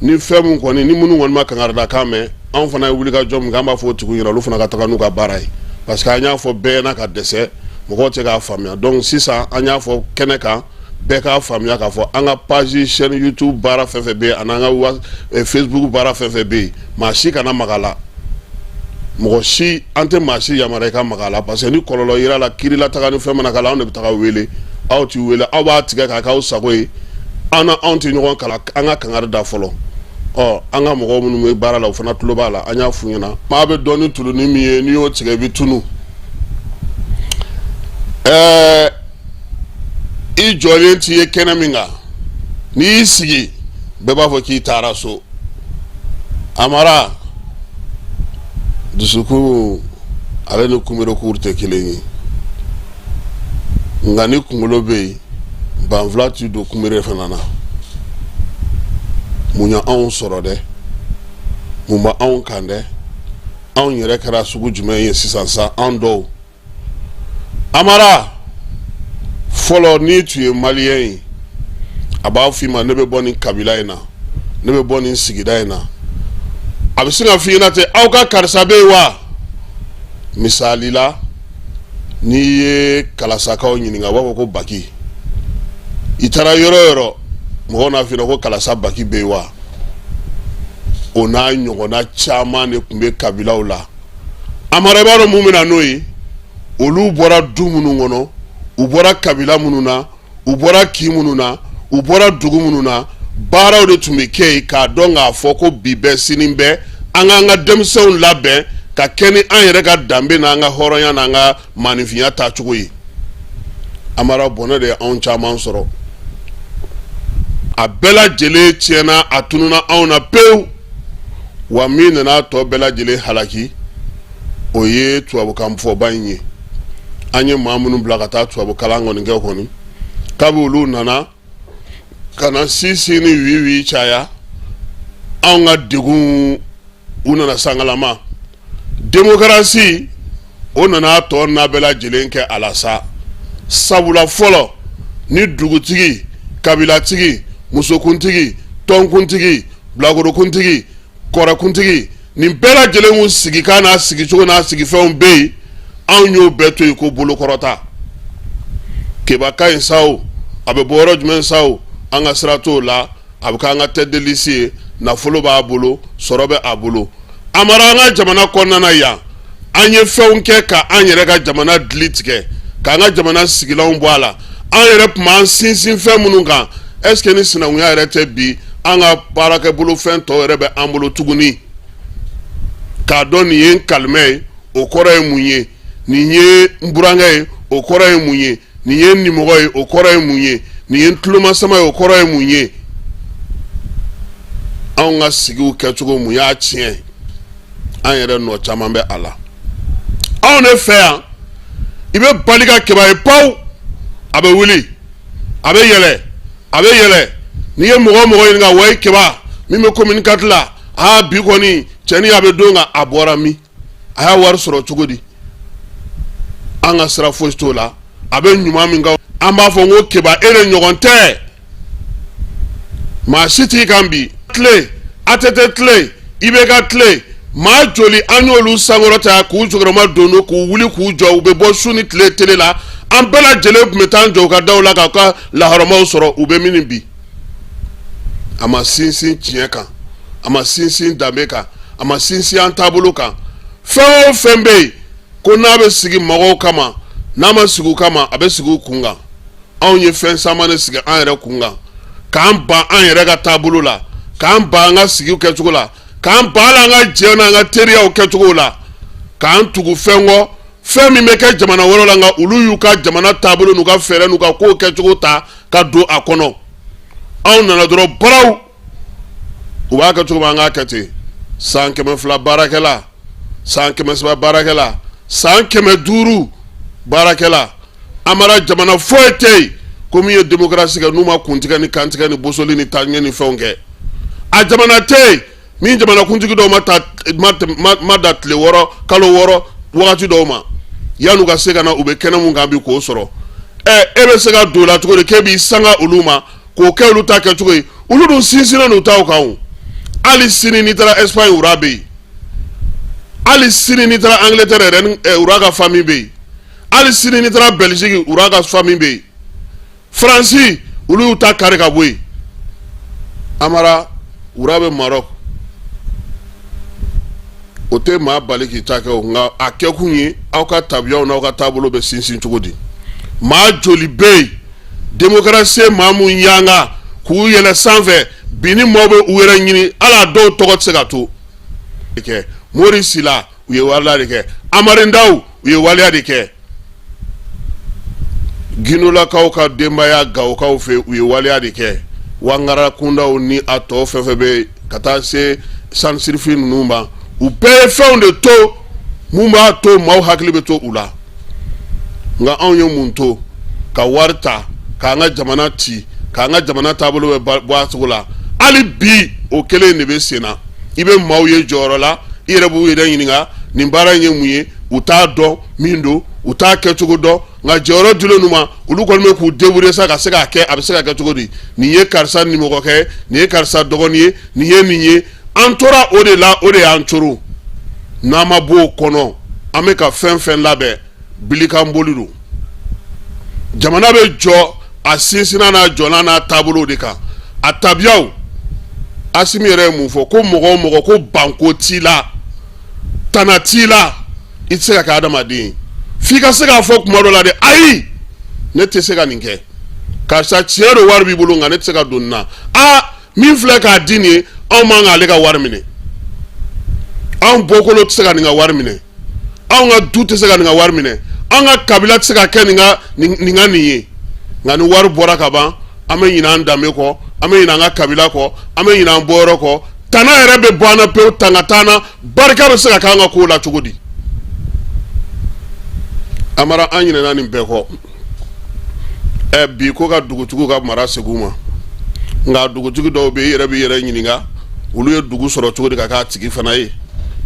ni fɛn mun kɔni ni minnu kɔni ma kangarida kan mɛn anw fana ye wulikajɔ min kɛ an b'a fɔ o tigiw ɲɛna olu fana ka taga n'u ka baara ye parce que an y'a fɔ bɛɛ ɲɛna ka dɛsɛ mɔgɔw tɛ k'a faamuya donc sisan an y'a fɔ kɛnɛ kan bɛɛ k'a faamuya k'a fɔ an ka page chaîne YouTube baara fɛn fɛn bɛ yen ani an ka Facebook baara fɛn fɛn bɛ yen maa si kana maga la mɔgɔ si an tɛ maa si yamaruya i ka maga la parce que ni kɔlɔlɔ yera la kiiri la taga ni fɛn mana k'a la anw de bɛ taga wele aw t'i wele aw b'a tigɛ k'a k'aw sago ye anw tɛ ɲɔgɔn kala an ka kangari da fɔlɔ an ka mɔgɔw minnu bɛ baara la o fana tulo b'a la an y'a f'u ɲɛna maa bɛ dɔn ni tuluni min ye n'i y'o tigɛ i bɛ tunu i jɔlen t'i ye kɛnɛ min kan n'i y'i sigi bɛɛ b'a fɔ k'i taara so Amara dusukun ale ni kunberekuru tɛ kelen ye ngani kungolo be banvla tu do kumere fanana munya anw sɔrɔ dɛ mun ba anw kan dɛ anw yɛrɛ kɛra sugu jumɛn ye sisan sa anw dɔw Amara fɔlɔ ni tu ye maliyɛn ye a b'a f'i ma ne bɛ bɔ nin kabila in na ne bɛ bɔ nin sigida in na a bɛ se ka f'i ɲɛna ten aw ka karisa bɛ yen wa misali la n'i ye kalasakaw ɲininka a b'a fɔ ko baki i taara yɔrɔ o yɔrɔ mɔgɔw n'a f'i ɲɛna ko kalasa baki bɛ yen wa o n'a ɲɔgɔnna caman de tun bɛ kabilaw la Amara b'a dɔn mun bɛ na n'o ye olu bɔra du minnu kɔnɔ u bɔra kabila minnu na u bɔra kin minnu na u bɔra dugu minnu na baaraw de tun bɛ kɛ yen k'a dɔn k'a fɔ ko bi bɛɛ sini bɛɛ an k'an ka denmisɛnw labɛn ka kɛ ni an yɛrɛ ka danbe n'an ka hɔrɔnya n'an ka maanifinya taacogo ye Amara bɔnɛ de ye anw caman sɔrɔ a bɛɛ lajɛlen tiɲɛna a tununa anw na pewu wa min nana tɔ bɛɛ lajɛlen halaki o ye tubabukan fɔba in ye an ye maa minnu bila ka taa tubabu kalan kɔni kɛ kɔni kabi olu nana ka na sisi ni wiwi caya anw ka degun u nana sangalama démocratie o nana tɔ n'a bɛɛ lajɛlen kɛ a la sa sabula fɔlɔ ni dugutigi kabilatigi musokuntigi tɔnkuntigi bilakorokuntigi kɔrɔkuntigi nin bɛɛ lajɛlen y'u sigi kan n'a sigicogo n'a sigifɛnw bɛ yen anw y'o bɛɛ to yen ko bolokɔrɔta kebaka in sa o a bɛ bɔ yɔrɔ jumɛn sa o an ka sira t'o la a bɛ k'an ka tête de liste ye nafolo b'a bolo sɔrɔ bɛ a bolo Amara an ka jamana kɔnɔna yan an ye fɛnw kɛ ka an yɛrɛ ka jamana dili tigɛ k'an ka jamana sigilanw bɔ a la an yɛrɛ tun b'an sinsin fɛn minnu kan est-ce que ni sinankunya yɛrɛ tɛ bi an ka baarakɛbolo fɛn tɔw yɛrɛ bɛ an bolo tuguni k'a dɔn nin ye n kalimɛ ye o kɔrɔ ye mun ye nin ye n burankɛ ye o kɔrɔ ye mun ye nin ye n nimɔgɔ ye o kɔrɔ ye mun ye nin ye n tulomasama ye o kɔrɔ ye mun ye anw ka sigiw kɛcogo mun y'a tiɲɛ an yɛrɛ nɔ caman bɛ a la anw ne fɛ yan i bɛ bali ka keba ye pawu a bɛ wuli a bɛ yɛlɛ a bɛ yɛlɛ n'i ye mɔgɔ o mɔgɔ ɲininka wa i keba min bɛ commune 4 la bi kɔni cɛnni a bɛ don kan a bɔra min a y'a wari sɔrɔ cogo di an ka sira fosi t'o la a bɛ ɲuman min kan an b'a fɔ n ko keba e de ɲɔgɔn tɛ maa si t'i kan bi tile ATT tile IBK tile maa joli an y'olu sankɔrɔta k'u jɔyɔrɔma don k'u wuli k'u jɔ u bɛ bɔ su ni tile tele la an bɛɛ lajɛlen tun bɛ taa jɔ u ka daw la k'u ka laharamaw sɔrɔ u bɛ min bi a ma sinsin tiɲɛ kan a ma sinsin danbe kan a ma sinsin an taabolo kan fɛn o fɛn bɛ yen ko n'a bɛ sigi mɔgɔw kama n'a ma sigi u kama a bɛ sigi u kun kan anw ye fɛn caman de sigi an yɛrɛ kun kan k'an ban an yɛrɛ ka taabolo la k'an ban an ka sigiw kɛcogo la k'an ban an ka jɛw n'an ka teriyaw kɛcogo la k'an tugu fɛn kɔ fɛn min bɛ kɛ jamana wɛrɛw la nka olu y'u ka jamana taabolo n'u ka fɛɛrɛ n'u ka kow kɛcogo ta ka don a kɔnɔ anw nana dɔrɔn baraw u b'a kɛ cogo min an k'a kɛ ten san 200 baarakɛla san 300 baarakɛla san 500 baarakɛla Amara jamana foyi tɛ yen ko min ye démocratie kɛ n'u ma kuntigɛ ni kantigɛ ni bosoli ni taɲɛ ni fɛnw kɛ a jamana tɛ yen min jamana kuntigi dɔw ma da tile 6 kalo 6 wagati dɔw ma yan'u ka se ka na u bɛ kɛnɛ mun kan bi k'o sɔrɔ e bɛ se ka don o la cogo di k'e b'i sanga olu ma k'o kɛ olu ta kɛcogo ye olu dun sinsinnen n'u taw kan o hali sini n'i taara Espagne wura bɛ yen hali sini n'i taara Angleterre yɛrɛ wura ka famille bɛ yen hali sini n'i taara Belgique wura ka famille bɛ yen France olu y'u ta kari ka bɔ yen Amara wura bɛ Maroc o tɛ maa bali k'i ta kɛ o nka a kɛkun ye aw ka tabiyaw n'aw ka taabolo bɛ sinsin cogo di maa joli bɛ yen démocratie maa mun yanga k'u yɛlɛ sanfɛ bi ni maaw bɛ u yɛrɛ ɲini ala dɔw tɔgɔ tɛ se ka to Mori Sila u ye waleya de kɛ Amari Ndaw u ye waleya de kɛ Ginolakaw ka denbaya Gawokaw fɛ u ye waleya de kɛ Wangara Kundaw ni a tɔ fɛn fɛn bɛ ka taa se sansirifin ninnu ma u bɛɛ ye fɛnw de to mun b'a to maaw hakili bɛ to u la nka anw ye mun to ka warta ka nga jamana ti ka nga jamana taabolo bɛ bɔ a cogo la hali bi o kelen de bɛ sen na i bɛ maaw ye jɔyɔrɔ la i yɛrɛ b'u yɛrɛ ɲininka nin baara in ye mun ye u t'a dɔn min don u t'a kɛcogo dɔn nka jɔyɔrɔ dilen nu ma olu kɔni bɛ k'u débrouiller sa ka se k'a kɛ a bɛ se ka kɛ cogo di nin ye karisa nimɔgɔkɛ ye nin ye karisa dɔgɔnin ye nin ye nin ye an tora o de la o de y'an coro n'an ma bɔ o kɔnɔ an bɛ ka fɛn fɛn labɛn bilikanboli don jamana bɛ jɔ a sinsinna n'a jɔlan n'a taabolo de kan a tabiyaw Asimi yɛrɛ ye mun fɔ ko mɔgɔ o mɔgɔ ko banko t'i la tana t'i la i tɛ se ka kɛ adamaden f'i ka se k'a fɔ kuma dɔ la de ayi ne tɛ se ka nin kɛ karisa tiɲɛ don wari b'i bolo nka ne tɛ se ka don nin na min filɛ k'a di nin ye anw man k'ale ka wari minɛ anw bɔkolo tɛ se ka nin ka wari minɛ anw ka du tɛ se ka nin ka wari minɛ anw ka kabila tɛ se ka kɛ nin ye nka ni wari bɔra ka ban an bɛ ɲinɛ an danbe kɔ an bɛ ɲinɛ an ka kabila kɔ an bɛ ɲinɛ an bɔyɔrɔ kɔ tana yɛrɛ bɛ bɔ an na pewu tanga t'an na barika bɛ se ka k'an ka kow la cogo di amara an ɲinɛna nin bɛɛ kɔ bi ko ka dugutigiw ka mara segin u ma nka dugutigi dɔw bɛ yen i yɛrɛ b'i yɛrɛ ɲininka olu ye dugu sɔrɔ cogo di ka k'a tigi fana ye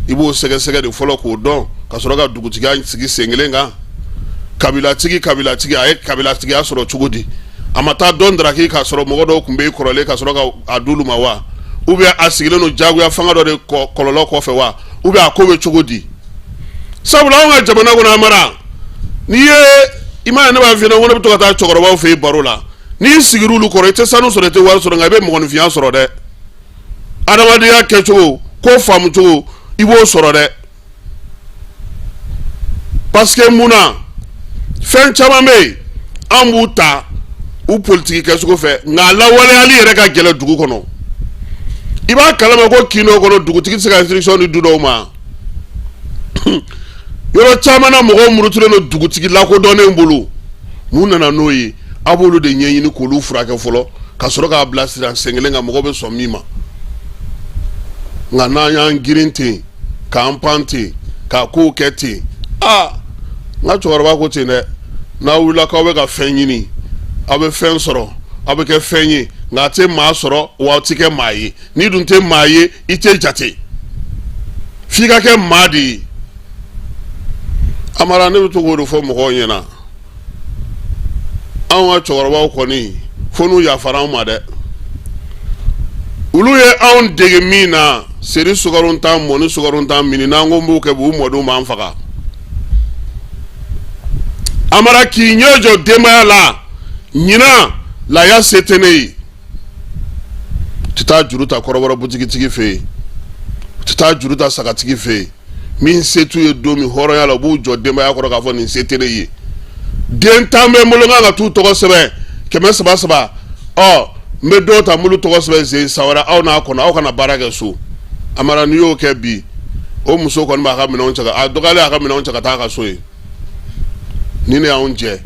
i b'o sɛgɛsɛgɛ de fɔlɔ k'o dɔn ka sɔrɔ ka dugutigiya sigi sen kelen kan kabilatigi a ye kabilatigiya sɔrɔ cogo di a ma taa dɔn daraki k'a sɔrɔ mɔgɔ dɔw tun bɛ kɔrɔlen ka sɔrɔ ka a d'olu ma wa a sigilen don jagoya fanga dɔ de kɔlɔlɔ kɔfɛ wa a ko bɛ cogo di sabula anw ka jamana kɔnɔ amara n'i ye i m'a ye ne b'a f'i ɲɛna ko ne bɛ to ka taa cɛkɔrɔbaw fɛ yen baro la n'i sigir'u olu kɔrɔ i tɛ sanu sɔrɔ i tɛ wari sɔrɔ nka i bɛ mɔgɔninfinya sɔrɔ dɛ adamadenya kɛcogo ko faamu cogo i b'o sɔrɔ dɛ parce que mun na fɛn caman bɛ yen an b'u ta u politiki kɛcogo fɛ nka lawaleyali yɛrɛ ka gɛlɛ dugu kɔnɔ i b'a kalama ko kino kɔnɔ dugutigi tɛ se ka instruction di du dɔw ma yɔrɔ caman na mɔgɔw murutulen don dugutigi lakodɔnnen bolo mun nana n'o ye a b'olu de ɲɛɲini k'olu furakɛ fɔlɔ ka sɔrɔ k'a bila sira sen kelen kan mɔgɔw bɛ sɔn min ma nka n'an y'an girin ten k'an pan ten k'a kow kɛ ten n ka cɛkɔrɔba ko ten dɛ n'aw wulila k'aw bɛ ka fɛn ɲini aw bɛ fɛn sɔrɔ aw bɛ kɛ fɛn ye nka a tɛ maa sɔrɔ wa aw tɛ kɛ maa ye n'i dun tɛ maa ye i tɛ jate f'i ka kɛ maa de ye amara ne bɛ to k'o de fɔ mɔgɔw ɲɛna anw ka cɛkɔrɔbaw kɔni fo n'u yafara anw ma dɛ olu ye anw dege min na seri sukaro t'an mɔ ni sukaro t'an mini n'an ko n b'o kɛ u mɔdenw b'an faga amara k'i ɲɛ jɔ denbaya la ɲinan laya se tɛ ne ye u tɛ taa juru ta kɔrɔbɔrɔ butigitigi fɛ yen u tɛ taa juru ta sagatigi fɛ yen min se t'u ye don min hɔrɔnya la u b'u jɔ denbaya kɔrɔ k'a fɔ nin se tɛ ne ye den tan bɛ n bolo n kan ka t'u tɔgɔ sɛbɛn 300 n bɛ dɔw ta n bolo tɔgɔ sɛbɛn zen san wɛrɛ aw n'a kɔnɔ aw kana baara kɛ so amara n'i y'o kɛ bi o muso kɔni b'a ka minɛnw cɛ a dɔgɔyalen a ka minɛnw cɛ ka taa a ka so ye ni ne y'anw jɛ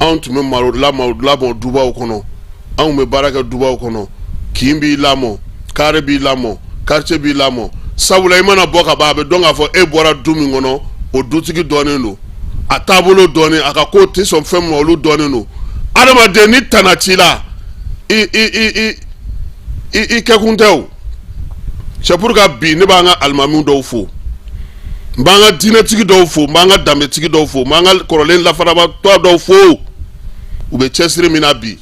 anw tun bɛ lamɔ dubaw kɔnɔ anw bɛ baara kɛ dubaw kɔnɔ kin b'i lamɔ kare b'i lamɔ quartier b'i lamɔ sabula i mana bɔ ka ban a bɛ dɔn k'a fɔ e bɔra du min kɔnɔ o dutigi dɔnnen don a taabolo dɔnnen a ka ko tɛ sɔn fɛn min ma olu dɔnnen don adamaden ni tana t'i la i kɛkun tɛ o c'est pour que bi ne b'an ka alimamiw dɔw fo n b'an ka diinɛtigi dɔw fo n b'an ka danbetigi dɔw fo n b'an ka kɔrɔlen lafarabatɔ dɔw fo u bɛ cɛsiri min na bi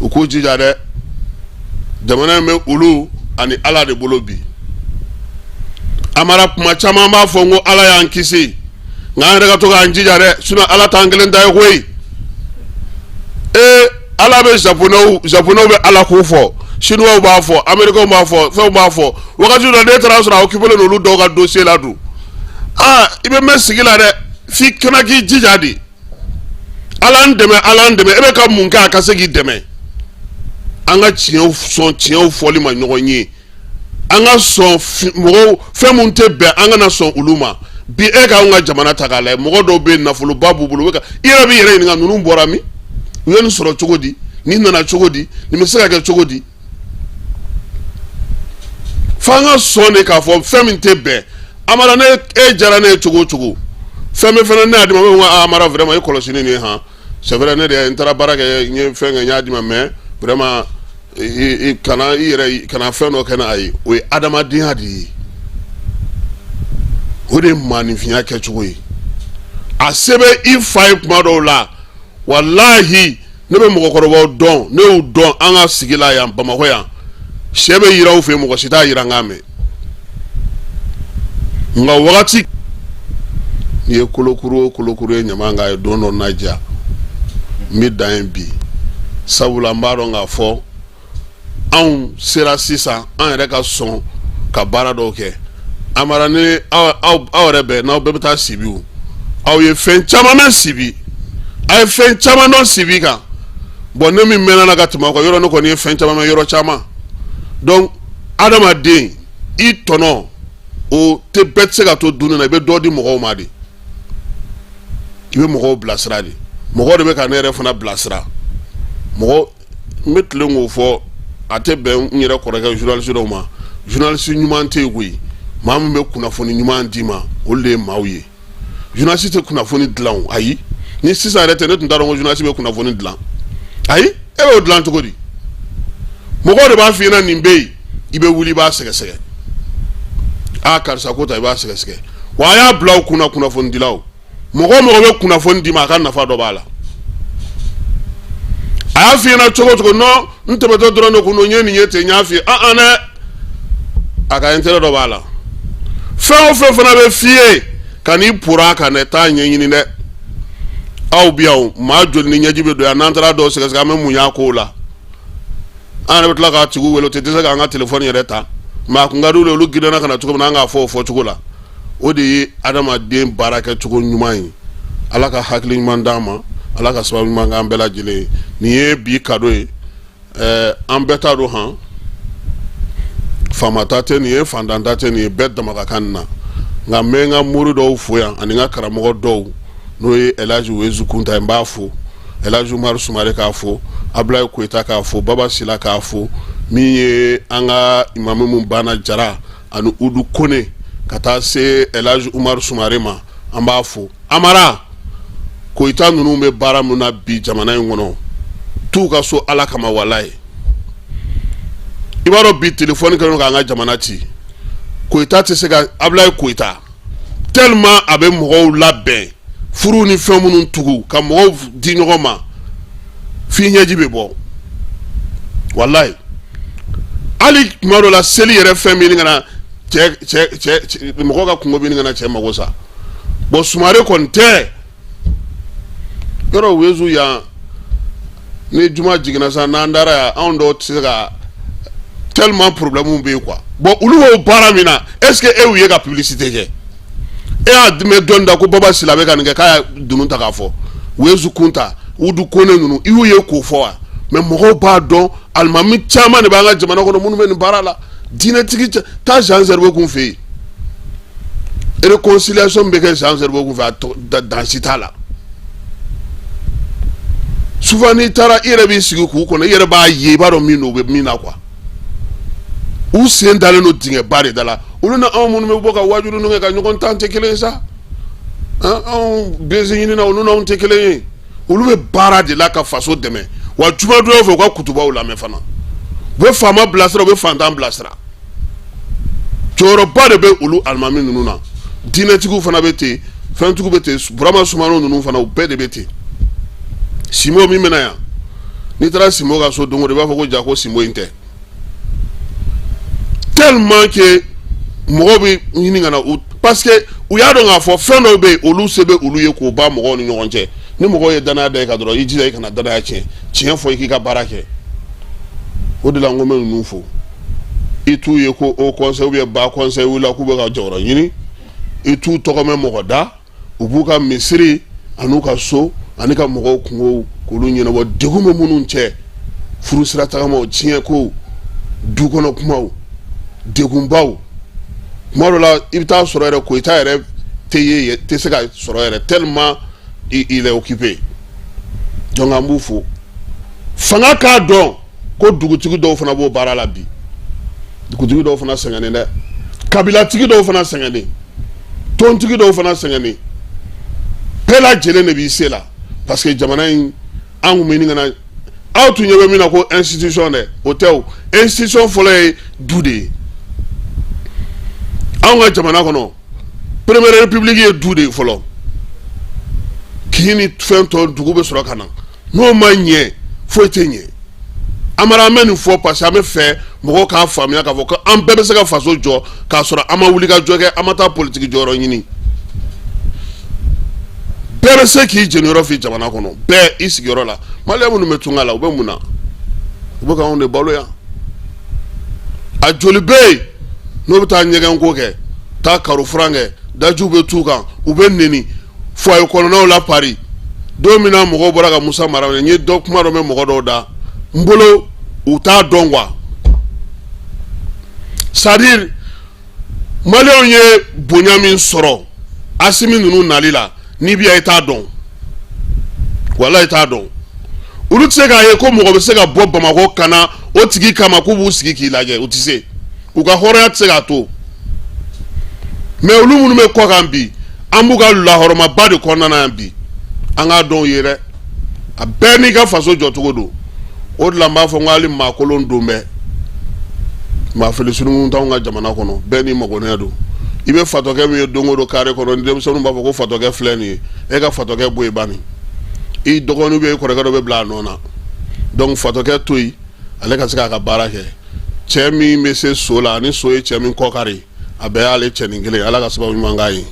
u k'u jija dɛ jamana in bɛ olu ani ala de bolo bi amara kuma caman b'a fɔ n ko ala y'an kisi nka an yɛrɛ ka to k'an jija dɛ sinon ala t'an kelen ta ye koyi ala bɛ japonɛw bɛ ala k'u fɔ chinois b'a fɔ américains b'a fɔ fɛnw b'a fɔ wagati dɔ n'e taara sɔrɔ a occupé n'olu dɔw ka dossier la dun i bɛ mɛn sigi la dɛ f'i kana k'i jija de ala n dɛmɛ e bɛ ka mun kɛ a ka se k'i dɛmɛ an ka tiɲɛw fɔli ma ɲɔgɔn ye an ka sɔn mɔgɔw fɛn mun tɛ bɛn an kana sɔn olu ma bi e k'anw ka jamana ta k'a lajɛ mɔgɔ dɔw bɛ yen nafoloba b'u bolo i yɛrɛ b'i yɛrɛ ɲininka ninnu bɔra min u ye nin sɔrɔ cogo di nin nana cogo di nin bɛ se ka kɛ cogo di f'an ka sɔn de k'a fɔ fɛn min tɛ bɛn amara ne e jara ne ye cogo o cogo fɛn bɛ fana ne y'a di ma n bɛ ko amara vraiment i kɔlɔsi nin ye han c'est vrai ne de intara baraka nye fenga nya di ma mais vraiment kana ire kana feno kana ai o adama din hadi o de manifiya ke chugoyi asebe if5 madola wallahi ne be mo ko don ne u don anga sigila ya Bamako ya shebe yiraw fe mo ko sita yiranga me nga wakati ye kolokuru nyamanga e dono naja midan bi sabula mbaro nga fo an sera sisa an reka son ka bara do ke amara ne aw rebe na obeta sibiu aw ye fen chama na sibi ay fen chama no sibi ka bonne mi mena na gatuma ko yoro no ko ni fen chama me yoro chama donc adama de itono o te betse ga to dunu na be dodi mo ma de ibe mo blasra de mo de be ka na refuna blasra mo metle ngo fo ate be nyere ko rega journaliste do ma journaliste nyuma te gui mamu be kuna foni nyuma ndima o le mawye journaliste kuna foni dlan ayi ni sisa arete ne tundaro ngo journaliste be kuna foni dlan ayi e be dlan to godi mo de ba fi na nimbe ibe wuli ba sege sege a karsa ko ta ba sege sege wa ya blaw kuna foni dilaw mo be kuna foni dima kan na fa do bala aya fi na chogo no ntebe to dro no kuno nye ni nyete nyafi ana aka entere do bala fe na be fie kani pura kana ta nyenyi ne au biaw ma jol ni nyaji be do ya nantara do sega sega me munya ko la ana betla ka tigu welo te sega nga telephone yere ta ma ku ngadu le lu gidana kana tuko na nga fo tuko la odi adama den baraka tuko nyumai alaka hakli mandama alaka sababu manga ambela jile ni bi kado ambeta do han famatate ni fandandate ni bet damaga kanna nga menga muru do fuya ani nga karamo do no elaju wezu kunta mbafo elaju maru sumare ka fo abla ko ita ka fo baba sila ka fo mi anga imamu mbana jara anu udu kone kata se elaju umar sumare ma ambafo amara ko ita nunu me bara muna bi jamana ngono tu ka so ala kama walai ibaro bi telephone kan nga jamana ti ko ita te se ga abla ko ita tellement abe mo labbe furu ni femunu tugu ka mo di nyoma fi nyaji be bo wallahi ali maro la seli yere femi ngana che mo ga kungo bi ngana che magosa bo sumare konte yoro wezu ya ni juma jigina sa na ndara ya ondo tsega tellement problème be quoi bon uluwo paramina est-ce que e wiye ga publicité je e a me donda ko baba silabe kan ga kaya dunu ta ka fo wezu kunta udu kone nunu iwiye ko fo wa mais mo ba don almami chama ne ba nga jamana ko munu men barala dina tigi ta janzer bo kun fe et réconciliation be ga janzer bo kun fa dans citala souvent ni tara irebi sigu ku ko na yere ba ye ba do mino be mina kwa u sen dale no dinge bare dala uluna amunu me boka wajuru no ga nyokon tante kele sa bezini na uluna on tekele ulu be bara de la ka faso deme wa juma do fo ko kutuba ula me fana be fama blasra be fandan blasra choro ba de be ulu almami nunu na dinetiku fana bete fantuku bete brama sumano nunu fana u be de bete simo mi mena ya ni tra simo ga so dongo de ba fo ko jako simo inte tellement que mogobi yini ngana parce que u ya do nga fo feno be olu sebe olu ye ko ba mogo ni nyonje ni mogo ye dana de ka dro yiji kana dana ya chien fo ki ka barake o de la ngome nu fo itu ye ko o conseil be ba conseil wala ku be ka jawra yini itu to ko me mogo da ubuka misri anuka so anika mogo kungo ko lu nyina wo degume munun che furu sira ta mo chien ko du kono kumaw degumbaw morola ibta sorere ko ita ere teye te sega sorere tellement il est occupé donc ambufu fanga ka don ko dugutigi do fana bo barala bi dugutigi do fana sengane ne kabila tigi do fana sengane tontigi do fana sengane pela jele ne bi sela parce que jamana in an kun bɛ ɲini ka na aw tun ɲɛ bɛ min na ko institution dɛ o tɛ o institution fɔlɔ ye du de ye anw ka jamana kɔnɔ première république ye du de ye fɔlɔ k'i ni fɛn tɔ dugu bɛ sɔrɔ ka na n'o ma ɲɛ foyi tɛ ɲɛ an bɛ nin fɔ parce que an bɛ fɛ mɔgɔw k'a faamuya k'a fɔ ko an bɛɛ bɛ se ka faso jɔ k'a sɔrɔ an ma wuli ka jɔ kɛ an ma taa politiki jɔyɔrɔ ɲini bɛɛ bɛ se k'i jeniyɔrɔ fi jamana kɔnɔ bɛɛ i sigiyɔrɔ la maliyɛn minnu bɛ tunga la u bɛ mun na u bɛ k'anw de balo yan a joli bɛ yen n'o bɛ taa ɲɛgɛn ko kɛ taa karo furan kɛ dajiw bɛ t'u kan u bɛ neni foyer kɔnɔnaw la pari don min na mɔgɔw bɔra ka Musa Mara n ye dɔ kuma dɔ mɛn mɔgɔ dɔw da n bolo u t'a dɔn quoi c'est à dire maliyɛnw ye bonya min sɔrɔ Asimi ninnu nali la n'i bi yan i t'a dɔn walahi i t'a dɔn olu tɛ se k'a ye ko mɔgɔ bɛ se ka bɔ Bamakɔ ka na o tigi kama k'u b'u sigi k'i lajɛ u tɛ se u ka hɔrɔnya tɛ se k'a to mais olu minnu bɛ kɔ kan bi an b'u ka lahɔrɔmaba de kɔnɔna na yan bi an k'a dɔn u ye dɛ a bɛɛ n'i ka faso jɔcogo don o de la n b'a fɔ n ko hali maakolon don bɛɛ maa felisunugu t'anw ka jamana kɔnɔ bɛɛ n'i magoɲɛ don i bɛ fatɔkɛ min ye don o don carré kɔnɔ ni denmisɛnninw b'a fɔ ko fatɔkɛ filɛ nin ye e ka fatɔkɛ bɔ yen bani i dɔgɔnin bɛ yen kɔrɔkɛ dɔ bɛ bila a nɔ na donc fatɔkɛ to yen ale ka se k'a ka baara kɛ cɛ min bɛ se so la ni so ye cɛ min kɔ kari a bɛɛ y'ale cɛnin kelen ala ka sababu ɲuman k'a ye.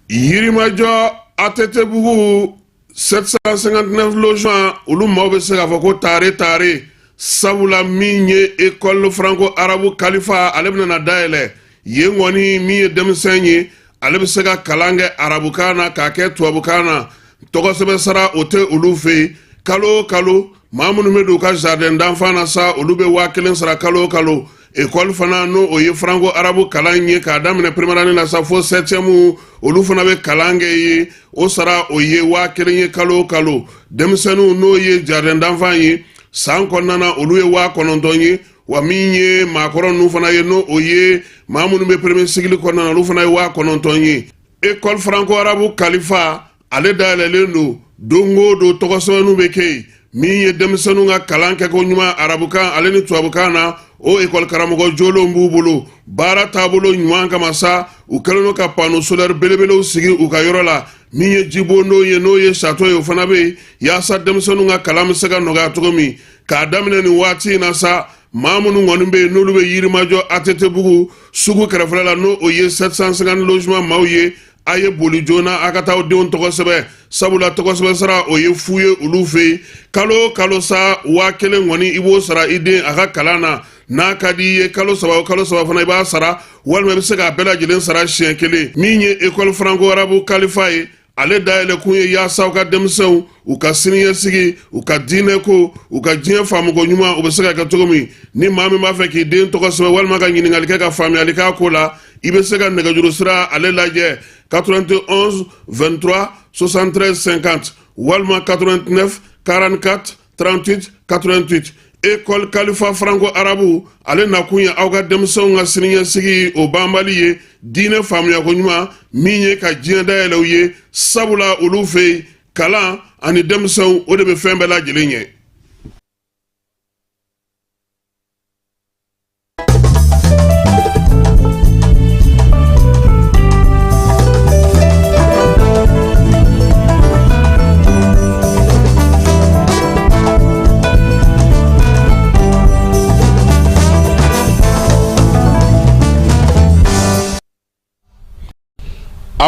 Yirimajɔ Atetebugu 759 logements olu maaw bɛ se k'a fɔ ko taare sabula min ye école franco arabu kalifa ale bɛna na dayɛlɛ yen kɔni min ye denmisɛn ye ale bɛ se ka kalan kɛ arabukan na k'a kɛ tubabukan na tɔgɔsɛbɛ sara o tɛ olu fɛ yen kalo o kalo maa minnu bɛ don u ka jardin d'enfant na sa olu bɛ 1000 sara kalo o kalo école fana n'o o ye franco arabu kalan ye k'a daminɛ première année la sa fo 7e olu fana bɛ kalan kɛ ye o sara o ye 1000 ye kalo o kalo denmisɛnninw n'o ye jardin d'enfant ye san kɔnɔna na olu ye 900 ye wa min ye maakɔrɔ ninnu fana ye n'o o ye maa minnu bɛ premier cycle kɔnɔna na olu fana ye 900 ye école franco arabu kalifa ale dayɛlɛlen don o don tɔgɔsɛbɛnninw bɛ kɛ yen min ye denmisɛnninw ka kalan kɛ ko ɲuman arabukan ale ni tubabukan na o école karamɔgɔ jolenw b'u bolo baara taabolo ɲuman kama sa u kɛlen don ka panneau solaire belebelew sigi u ka yɔrɔ la min ye jibo n'o ye château ye o fana bɛ yen yaasa denmisɛnninw ka kalan bɛ se ka nɔgɔya cogo min k'a daminɛ nin waati in na sa maa minnu kɔni bɛ yen n'olu bɛ Yirimajɔ Atetebugu sugu kɛrɛfɛla la n'o o ye 750 logements maaw ye a ye boli joona a ka taa denw tɔgɔ sɛbɛ sabula tɔgɔsɛbɛ sara o ye fu ye olu fɛ yen kalo o kalo sa 1000 kɔni i b'o sara i den a ka kalan na n'a ka di i ye kalo saba fana i b'a sara walima i bɛ se k'a bɛɛ lajɛlen sara siɲɛ kelen min ye école franco arabu kalifa ye ale dayɛlɛ kun ye yaasa u ka denmisɛnw u ka siniɲɛsigi u ka diinɛ ko u ka diɲɛ faamuko ɲuman u bɛ se ka kɛ cogo min ni maa min b'a fɛ k'i den tɔgɔ sɛbɛn walima ka ɲininkali kɛ ka faamuyali k'a ko la i bɛ se ka nɛgɛjuru sira ale lajɛ 91 23 73 50 walima 89 44 38 88 école kalifa franco arabu ale nakun ye aw ka denmisɛnw ka siniɲɛsigi o banbali ye diinɛ faamuyako ɲuman min ye ka diɲɛ dayɛlɛw ye sabula olu fɛ yen kalan ani denmisɛnw o de bɛ fɛn bɛɛ lajɛlen ɲɛ.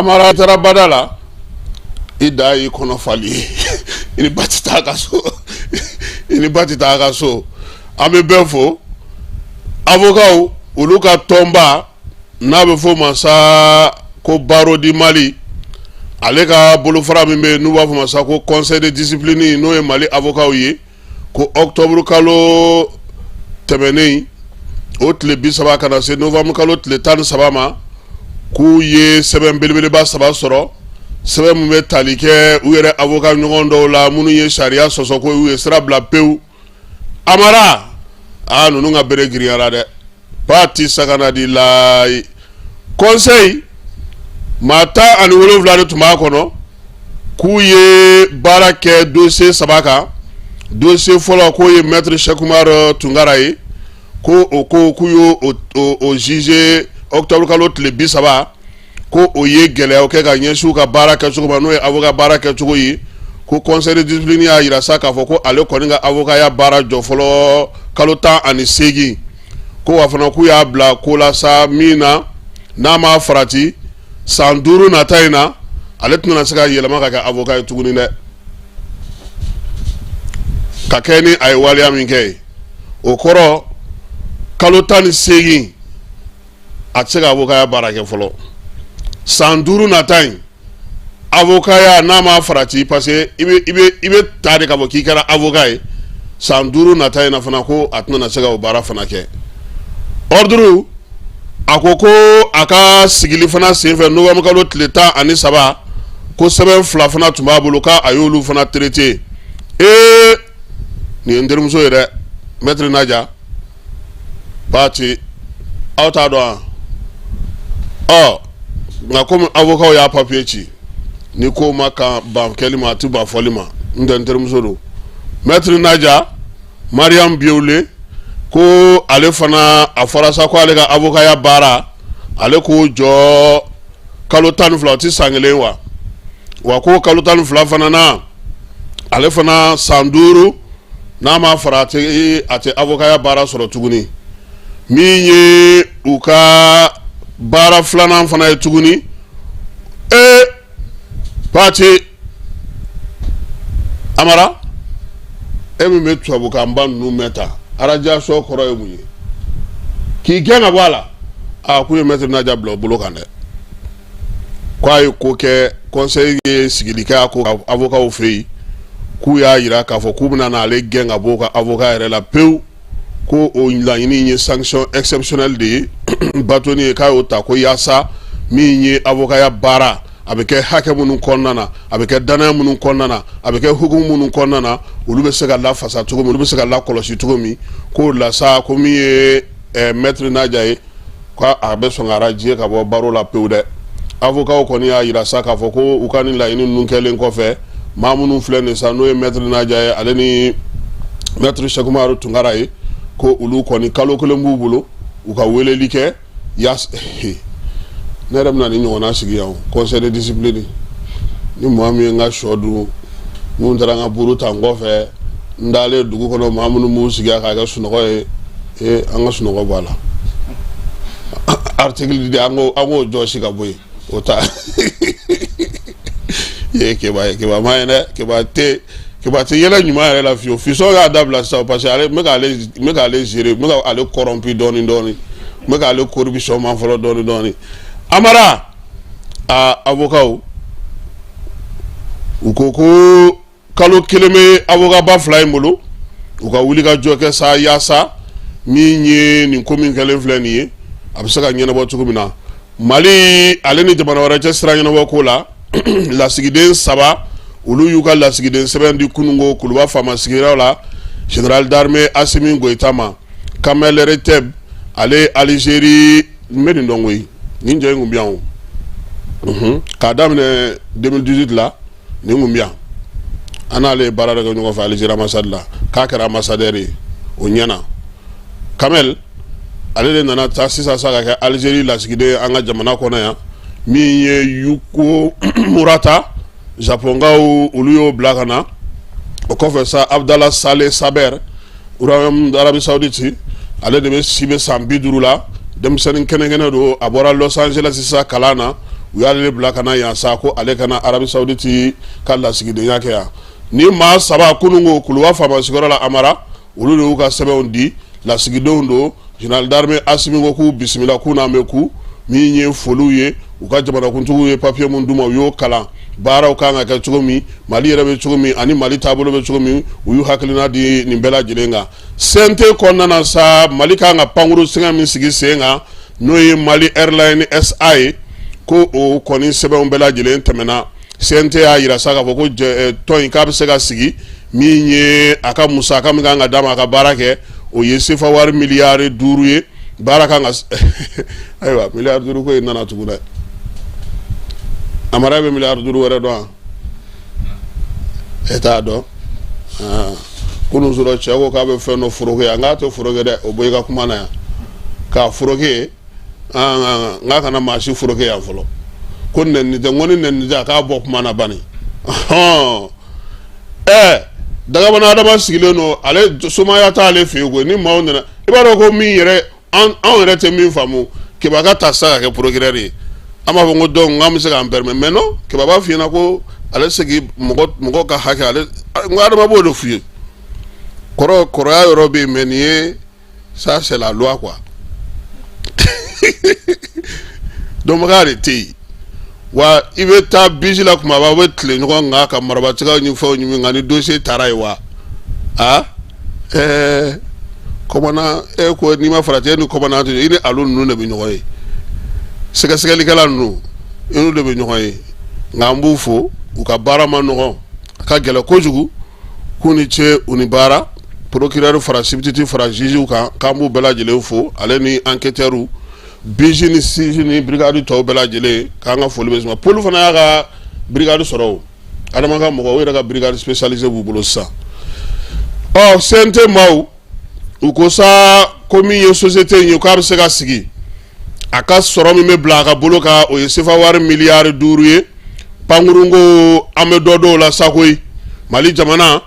Amara tara badala i da y'i kɔnɔ fali ye i ni ba tɛ taa ka so an bɛ bɛɛ fo avocat olu ka tɔnba n'a bɛ fɔ ma sa ko Baro di Mali ale ka bolofara min bɛ yen n'u b'a fɔ ma sa ko conseil de discipline n'o ye Mali avocat ye ko octobre kalo tɛmɛnen o tile 30 kana se novembre kalo tile 13 ma k'u ye sɛbɛn belebeleba 3 sɔrɔ sɛbɛn mun bɛ tali kɛ u yɛrɛ avocat ɲɔgɔn dɔw la minnu ye sariya sɔsɔ ko u ye sira bila pewu. Amara ninnu ka bere girinyara dɛ. Parti sagana di la conseil maa 17 de tun b'a kɔnɔ k'u ye baara kɛ dossier 3 kan. Dossier fɔlɔ k'o ye maître Chekumar Tunkara ye ko o ko k'u y'o juge octobre kalo tile 30 ko o ye gɛlɛyaw kɛ ka ɲɛsin u ka baara kɛcogo ma n'o ye avocat baara kɛcogo ye ko conseil de discipline y'a yira sa k'a fɔ ko ale kɔni ka avocat ya baara jɔ fɔlɔ kalo 18 ko wa fana k'u y'a bila ko la sa min na n'a ma farati san 5 nata in na ale tɛna se ka yɛlɛma ka kɛ avocat ye tuguni dɛ. Ka kɛ ni a ye waleya min kɛ o kɔrɔ kalo 18 a tɛ se ka avocat ya baara kɛ fɔlɔ. San 5 nata in avocat ya n'a ma farati parce que i bɛ taa de ka fɔ k'i kɛra avocat ye san 5 nata in na fana ko a tɛna se ka o baara fana kɛ. Ordre a ko a ka sigili fana senfɛ novembre kalo tile 13 ko sɛbɛn 2 fana tun b'a bolo k'a y'olu fana traité. Ni n terimuso ye dɛ maître Nadia Parti aw t'a dɔn wa. Nka komi avocat y'a papier ci ni ko ma kan ban kɛli ma a ti ban fɔli ma n tɛ n terimuso don. Maître Nadia Mariam Biewle ko ale fana a fɔra sa ko ale ka avocat ya baara ale k'o jɔ kalo 12 o ti san 1 wa ko kalo 12 fana na ale fana san 5 n'a ma fara a tɛ avocat ya baara sɔrɔ tuguni min ye u ka baara filanan fana ye tuguni. Parti Amara min bɛ tubabukan ba ninnu mɛn ta radiation kɔrɔ ye mun ye k'i gɛn ka bɔ a la k'u ye maître Nadia bila o bolo kan dɛ k'a ye ko kɛ conseil ye sigili kɛ a ko avocat fɛ yen k'u y'a yira k'a fɔ k'u bɛna n'ale gɛn ka bɔ ka avocat yɛrɛ la pewu ko o laɲini ye sanction exceptionnelle de ye batoni ye k'a y'o ta ko yaasa min ye avocat ya baara a bɛ kɛ hakɛ minnu kɔnɔna na a bɛ kɛ danaya minnu kɔnɔna na a bɛ kɛ hukumu minnu kɔnɔna na olu bɛ se ka lafasa cogo min olu bɛ se ka lakɔlɔsi cogo min k'o la sa ko min ye maître Nadia ye k'a bɛ sɔn ka radier ka bɔ baro la pewu dɛ. Avocat kɔni y'a yira sa k'a fɔ ko u ka nin laɲini ninnu kɛlen kɔfɛ maa minnu filɛ nin sa n'o ye maître Nadia ye ale ni maître Chekumar Tunkara ye ko olu kɔni kalo 1 b'u bolo u ka weleli kɛ ne yɛrɛ bɛna ni ɲɔgɔnna sigi yan conseil de discipline ni maa min ye n ka sɔ dun mun taara n ka buru ta n kɔfɛ n dalen dugu kɔnɔ maa minnu b'u sigi k'a kɛ sunɔgɔ ye an ka sunɔgɔ b'a la article di an k'o jɔsi ka bɔ yen o ta keba ma ye dɛ keba tɛ yɛlɛ ɲuman yɛrɛ la fiyewu fisɔn y'a dabila sisan parce que n bɛ k'ale gérer n bɛ k'ale corrompu dɔɔni n bɛ k'ale corruption man fɔlɔ dɔɔni. Amara avocat u ko kalo 1 bɛ avocat ba 2 in bolo u ka wuli ka jɔ kɛ sa yaasa min ye nin ko min kɛlen filɛ nin ye a bɛ se ka ɲɛnabɔ cogo min na. Mali ale ni jamana wɛrɛ cɛ sira ɲɛnabɔ ko la lasigiden 3 olu y'u ka lasigiden sɛbɛn di kunungo Kuluba faama sigiyɔrɔ la général d'armée Assimi Goïta ma Kamel Reteb ale Algérie n bɛ nin dɔn koyi nin jɔ in kun bɛ yan o k'a daminɛ 2018 la nin kun bɛ yan an n'ale ye baara de kɛ ɲɔgɔn fɛ Algérie ambassade la k'a kɛra ambassadeur ye o ɲɛna. Kamel ale de nana taa sisan sa ka kɛ Algérie lasigiden an ka jamana kɔnɔ yan min ye Yuko Murata Japonkaw olu y'o bila ka na o kɔfɛ sa Abdallah Saleh Saber Royaume d'Arabie Saoudite ale de bɛ si bɛ san 50 la denmisɛnnin kɛnɛkɛnɛ don a bɔra Los Angeles sisan kalan na u y'ale bila ka na yan sa ko ale kana Arabie Saoudite ka lasigidenya kɛ yan ni maa 3 kunungo Kuluba faama sigiyɔrɔ la Amara olu de y'u ka sɛbɛnw di lasigidenw don général d'armée Assimi ko k'u bisimila k'u n'a mɛn ku min ye foliw ye u ka jamanakuntigiw ye papier mun d'u ma u y'o kalan baaraw kan ka kɛ cogo min Mali yɛrɛ bɛ cogo min ani Mali taabolo bɛ cogo min u y'u hakilina di nin bɛɛ lajɛlen kan CNT kɔnɔna na sa Mali kan ka pankuru sɛgɛn min sigi sen kan n'o ye Mali Airline SA ye ko o kɔni sɛbɛnw bɛɛ lajɛlen tɛmɛna CNT y'a yira sa k'a fɔ ko tɔn in k'a bɛ se ka sigi min ye a ka musaka min kan ka d'a ma a ka baara kɛ o ye sefa wari miliyari 5 ye baara kan ka ayiwa miliyari 5 ko in nana tugun dɛ Amara bɛ miliyari 5 wɛrɛ dɔn e t'a dɔn kunun sɔrɔ cɛ ko k'a bɛ fɛn dɔ foroke an k'a to foroke dɛ o bɔ i ka kuma na yan k'a foroke n k'a kana maa si foroke yan fɔlɔ ko nɛni tɛ n ko ni nɛni tɛ a k'a bɔ kuma na bani Dagabana Adama sigilen don ale somaya t'ale fɛ yen koyi ni maaw nana i b'a dɔn ko min yɛrɛ anw yɛrɛ tɛ min faamu Keba ka ta sa ka kɛ procureur ye an b'a fɔ ko donc an bɛ se k'an permettre mais non Keba b'a f'i ɲɛna ko ale segi mɔgɔ ka hakɛ ale n ko Adama b'o de f'i ye kɔrɔya yɔrɔ bɛ yen mais nin ye ça c'est la loi quoi dɔnbaga de tɛ yen wa i bɛ taa bisi la kumaba bɛ tile ɲɔgɔn kan ka marabatigɛw ni fɛnw ɲimi nka ni dossier taara ye wa kɔmana ko n'i ma farati ni kɔmana i ni alu ninnu de bɛ ɲɔgɔn ye sɛgɛsɛgɛlikɛla ninnu i n'u de bɛ ɲɔgɔn ye nka an b'u fo u ka baara ma nɔgɔn a ka gɛlɛn kojugu k'u ni ce u ni baara procureur fara substitut fara juge kan k'an b'u bɛɛ lajɛlen fo ale ni enquêteur BG ni CG ni brigade tɔw bɛɛ lajɛlen k'an ka foli bɛ suma polu fana y'a ka brigade sɔrɔ o Adama ka mɔgɔ o yɛrɛ ka brigade spécialisée b'u bolo sisan CNT maaw u ko sa ko min ye société in ye k'a bɛ se ka sigi a ka sɔrɔ min bɛ bila a ka bolo kan o ye sefa wari miliyari 5 ye pankuru ko an bɛ dɔ dɔw la sa koyi Mali jamana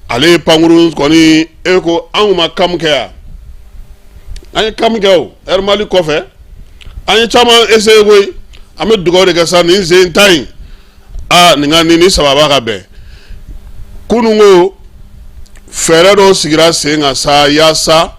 ale ye pankuru kɔni e ko anw ma kam kɛ yan an ye kam kɛ o Air Mali kɔfɛ an ye caman essayer koyi an bɛ dugawu de kɛ sa nin sen ta in nin sababa ka bɛn kunun ko fɛɛrɛ dɔw sigira sen kan sa yaasa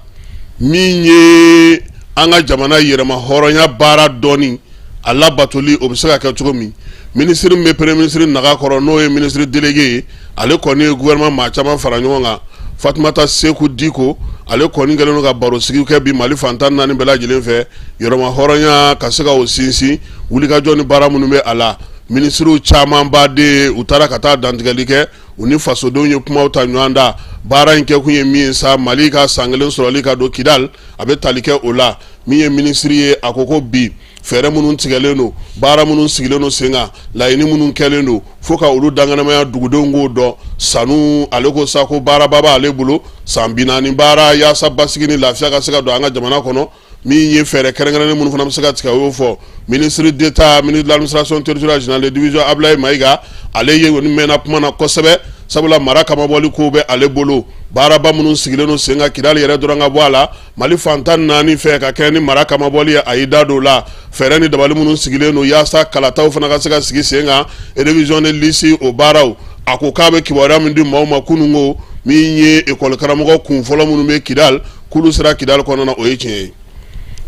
min ye an ka jamana yɛrɛma hɔrɔnya baara dɔɔni a labatoli o bɛ se ka kɛ cogo min ministre min bɛ premier ministre naga kɔrɔ n'o ye ministre délégué ye ale kɔni ye gouvernement maa caman fara ɲɔgɔn kan Fatumata Seku Diko ale kɔni kɛlen don ka baro sigi kɛ bi Mali fantan 4 bɛɛ lajɛlen fɛ yɔrɔma hɔrɔnya ka se ka o sinsin wulikajɔ ni baara minnu bɛ a la ministrew caman baden u taara ka taa dantigɛli kɛ u ni fasodenw ye kumaw ta ɲɔgɔn da baara in kɛ kun ye min sa Mali ka san kelen sɔrɔli ka don Kidal a bɛ tali kɛ o la min ye ministre ye a ko ko bi fɛɛrɛ minnu tigɛlen don baara minnu sigilen don sen kan laɲini minnu kɛlen don fo ka olu danganamaya dugudenw k'o dɔn sanu ale ko sa ko baaraba b'ale bolo san 40 baara yaasa basigi ni lafiya ka se ka don an ka jamana kɔnɔ min ye fɛɛrɛ kɛrɛnkɛrɛnnen minnu fana bɛ se ka tigɛ o y'o fɔ ministre d'État ministre de l'administration territoriale générale de division Ablaye Maïga ale ye ni mɛnna kuma na kosɛbɛ sabula mara kamabɔli ko bɛ ale bolo baaraba minnu sigilen don sen kan Kidali yɛrɛ dɔrɔn ka bɔ a la Mali fantan 4 fɛ ka kɛ ni mara kamabɔli ye a y'i da don o la fɛɛrɛ ni dabali minnu sigilen don yaasa kalataw fana ka se ka sigi sen kan révision de liste o baaraw a ko k'a bɛ kibaruya min di maaw ma kunun ko min ye école karamɔgɔ kun fɔlɔ minnu bɛ Kidal k'olu sera Kidal kɔnɔna o ye tiɲɛ ye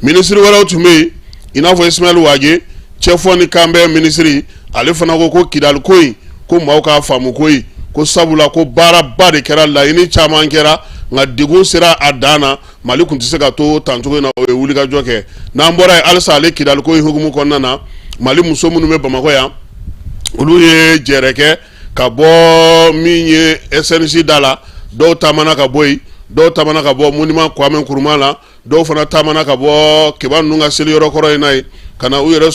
ministre wɛrɛw tun bɛ yen i n'a fɔ Ismaël Wage cɛfɔ ni kanbɛn ministre ale fana ko Kidal ko in ko maaw k'a faamu ko in ko sabula ko baaraba de kɛra laɲini caman kɛra nka degun sera a dan na Mali kun tɛ se ka to tancogo in na o ye wulikajɔ kɛ n'an bɔra yen halisa ale Kidal ko in hukumu kɔnɔna na Mali muso minnu bɛ Bamakɔ yan olu ye jɛɛrɛ kɛ ka bɔ min ye SNC da la dɔw taamana ka bɔ yen dɔw taamana ka bɔ monument Kwame Nkrumah la dɔw fana taamana ka bɔ Keba ninnu ka seli yɔrɔ kɔrɔ in na yen ka na u yɛrɛ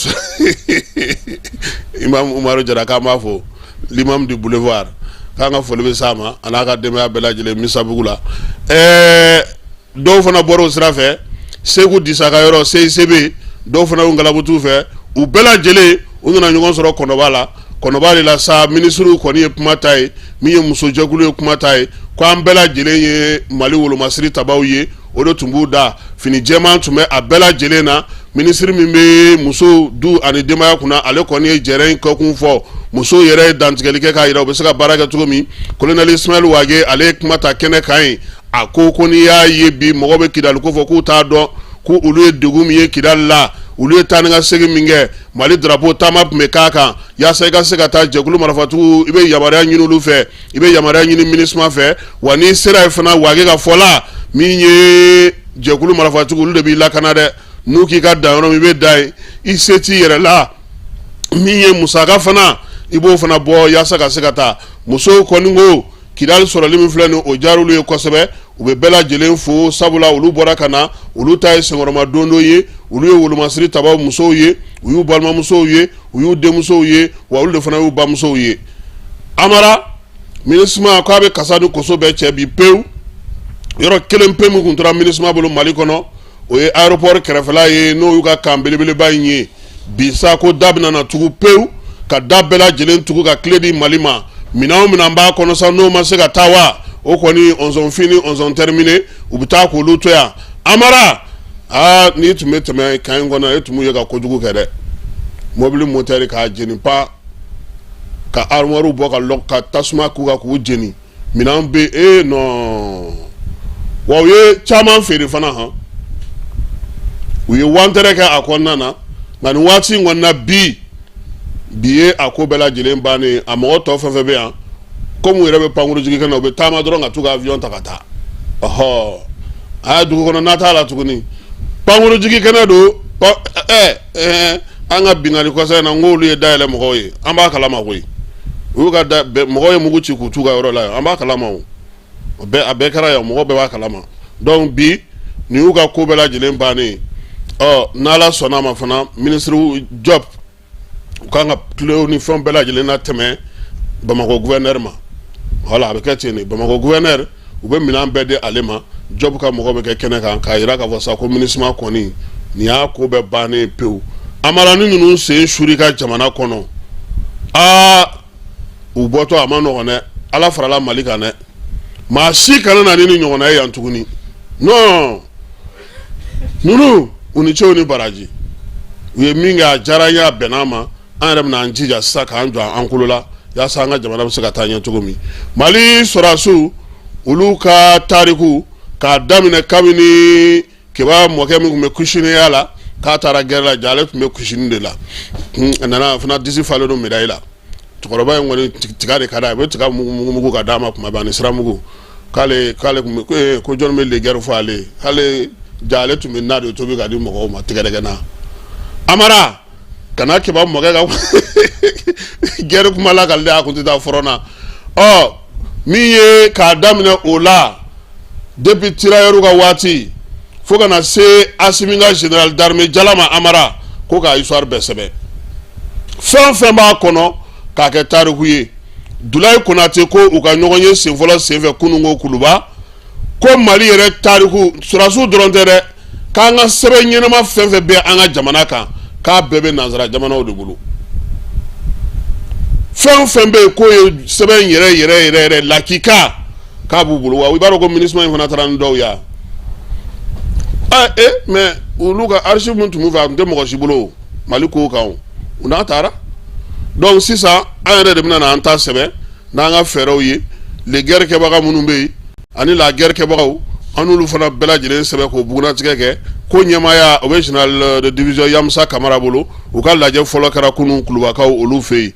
Imam Umaru Jara k'an b'a fɔ l'imam du boulevard k'an ka foli bɛ s'a ma a n'a ka denbaya bɛɛ lajɛlen Misabugu la dɔw fana bɔra o sira fɛ Seku Disa ka yɔrɔ CICB dɔw fana y'u ngalabutu fɛ u bɛɛ lajɛlen u nana ɲɔgɔn sɔrɔ Kɔnɔba la Kɔnɔba de la sa ministre kɔni ye kuma ta ye min ye musojɛkulu ye kuma ta ye ko an bɛɛ lajɛlen ye Mali wolomasiri tabaw ye o de tun b'u da fini jɛman tun bɛ a bɛɛ lajɛlen na ministre min bɛ muso du ani denbaya kunna ale kɔni ye jɛrɛ in kɛkun fɔ muso yɛrɛ ye dantigɛli kɛ k'a jira u bɛ se ka baara kɛ cogo min colonel Ismaël Wage ale ye kuma ta kɛnɛ kan ye a ko n'i y'a ye bi mɔgɔ bɛ Kidal ko fɔ k'u t'a dɔn ko olu ye degun min ye Kidal la olu ye taa ni ka segin min kɛ Mali drapeau taama tun bɛ k'a kan yaasa i ka se ka taa jɛkulu marafatigiw i bɛ yamaruya ɲini olu fɛ i bɛ yamaruya ɲini MINUSMA fɛ wa n'i sera yen fana Wage ka fɔ la min ye jɛkulu marafatigiw olu de b'i lakana dɛ n'u k'i ka dan yɔrɔ min i bɛ dan yen i se t'i yɛrɛ la min ye musaka fana i b'o fana bɔ yaasa ka se ka taa musow kɔni ko Kidali sɔrɔli min filɛ nin o diyara olu ye kosɛbɛ u bɛ bɛɛ lajɛlen fo sabula olu bɔra ka na olu ta ye senkɔrɔma don dɔ ye olu ye wolomasiri tabaw musow ye u y'u balimamusow ye u y'u denmusow ye wa olu de fana y'u bamusow ye Amara MINUSMA k'a bɛ kasa ni koso bɛɛ cɛ bi pewu yɔrɔ kelen pe min kun tora MINUSMA bolo Mali kɔnɔ o ye aéroport kɛrɛfɛla ye n'o y'u ka kan belebeleba in ye bi sa ko da bɛna na tugu pewu ka da bɛɛ lajɛlen tugu ka tile di Mali ma minɛn o minɛn b'a kɔnɔ sa n'o ma se ka taa wa o kɔni on ont fini on ont terminé u bɛ taa k'olu to yan Amara n'i tun bɛ tɛmɛ kan in kɔnɔ e tun b'u ye ka kojugu kɛ dɛ mobili moteur k'a jeni pa ka armoire bɔ ka tasuma k'u kan k'u jeni minɛn bɛ non wa u ye caman feere fana u ye wantere kɛ a kɔnɔna na nka nin waati in kɔnɔna na bi ye a ko bɛɛ lajɛlen bannen a mɔgɔ tɔ fɛn fɛn bɛ yan komi u yɛrɛ bɛ pankurujigi kɛ na u bɛ taama dɔrɔn ka t'u ka avion ta ka taa ɔhɔ a y'a dugu kɔnɔ n'a t'a la tuguni pankurujigi kɛnɛ don an ka bingali kɔsa in na n k'olu ye dayɛlɛ mɔgɔw ye an b'a kalama koyi u y'u ka mɔgɔw ye mugu ci k'u t'u ka yɔrɔ la yan an b'a kalama o a bɛɛ kɛra yan mɔgɔ bɛɛ b'a kalama donc bi nin y'u ka ko bɛɛ lajɛlen bannen n'Ala sɔnna a ma fana ministre job u kan ka tile ni fɛn bɛɛ lajɛlen na tɛmɛ Bamako gouverneur ma voilà a bɛ kɛ ten de Bamako gouverneur u bɛ minɛn bɛɛ di ale ma job ka mɔgɔ bɛ kɛ kɛnɛ kan k'a jira k'a fɔ sa ko MINUSMA kɔni nin y'a ko bɛɛ bannen pewu Amara ni ninnu sen suri ka jamana kɔnɔ u bɔtɔ a ma nɔgɔn dɛ Ala farala Mali kan dɛ maa si kana na ni ɲɔgɔnna ye yan tuguni non ninnu u ni cɛw ni baraji u ye min kɛ a diyara n ye a bɛnna ma an yɛrɛ bɛna an jija sisan k'an jɔ an kolo la yaasa an ka jamana bɛ se ka taa ɲɛ cogo min Mali sɔrɔdasiw olu ka tariku k'a daminɛ kabini keba mɔkɛ min tun bɛ kusiniya la k'a taara gɛrɛ la ja ale tun bɛ kusini de la a nana fana disi falen don médaille la cɛkɔrɔba in kɔni tiga de ka d'a ye a bɛ tiga mugu ka d'a ma kuma bɛɛ ani siramugu k'ale tun bɛ ko jɔn bɛ legɛri fɔ ale ye hali ja ale tun bɛ na de tobi ka di mɔgɔw ma tigɛdɛgɛ Amara kana keba mɔkɛ ka gɛrɛ kuma la k'ale a kun tɛ taa front na min ye k'a daminɛ o la depuis tirailleurs ka waati fo kana se Asimi ka général d'armée Jalama Amara ko ka histoire bɛɛ sɛbɛn fɛn o fɛn b'a kɔnɔ k'a kɛ tariku ye Dulayi Konate ko u ka ɲɔgɔn ye sen fɔlɔ senfɛ kununko Kuluba ko Mali yɛrɛ tariku sɔrɔdasiw dɔrɔn tɛ dɛ k'an ka sɛbɛn ɲɛnama fɛn fɛn bɛ an ka jamana kan k'a bɛɛ bɛ nanzara jamanaw de bolo fɛn fɛn bɛ yen k'o ye sɛbɛn yɛrɛ lakika k'a b'u bolo wa i b'a dɔn ko MINUSMA in fana taara ni dɔw ya mais olu ka archive mun tun b'u fɛ a tun tɛ mɔgɔ si bolo Mali kow kan u n'a taara donc sisan an yɛrɛ de bɛna na an ta sɛbɛn n'an ka fɛɛrɛw ye les guerres kɛbaga minnu bɛ yen ani la guerre kɛbagaw an n'olu fana bɛɛ lajɛlen sɛbɛn k'o bugunatigɛ kɛ ko ɲɛmaaya o bɛ général de division Yamusa Kamara bolo u ka lajɛ fɔlɔ kɛra kunun Kulubakaw olu fɛ yen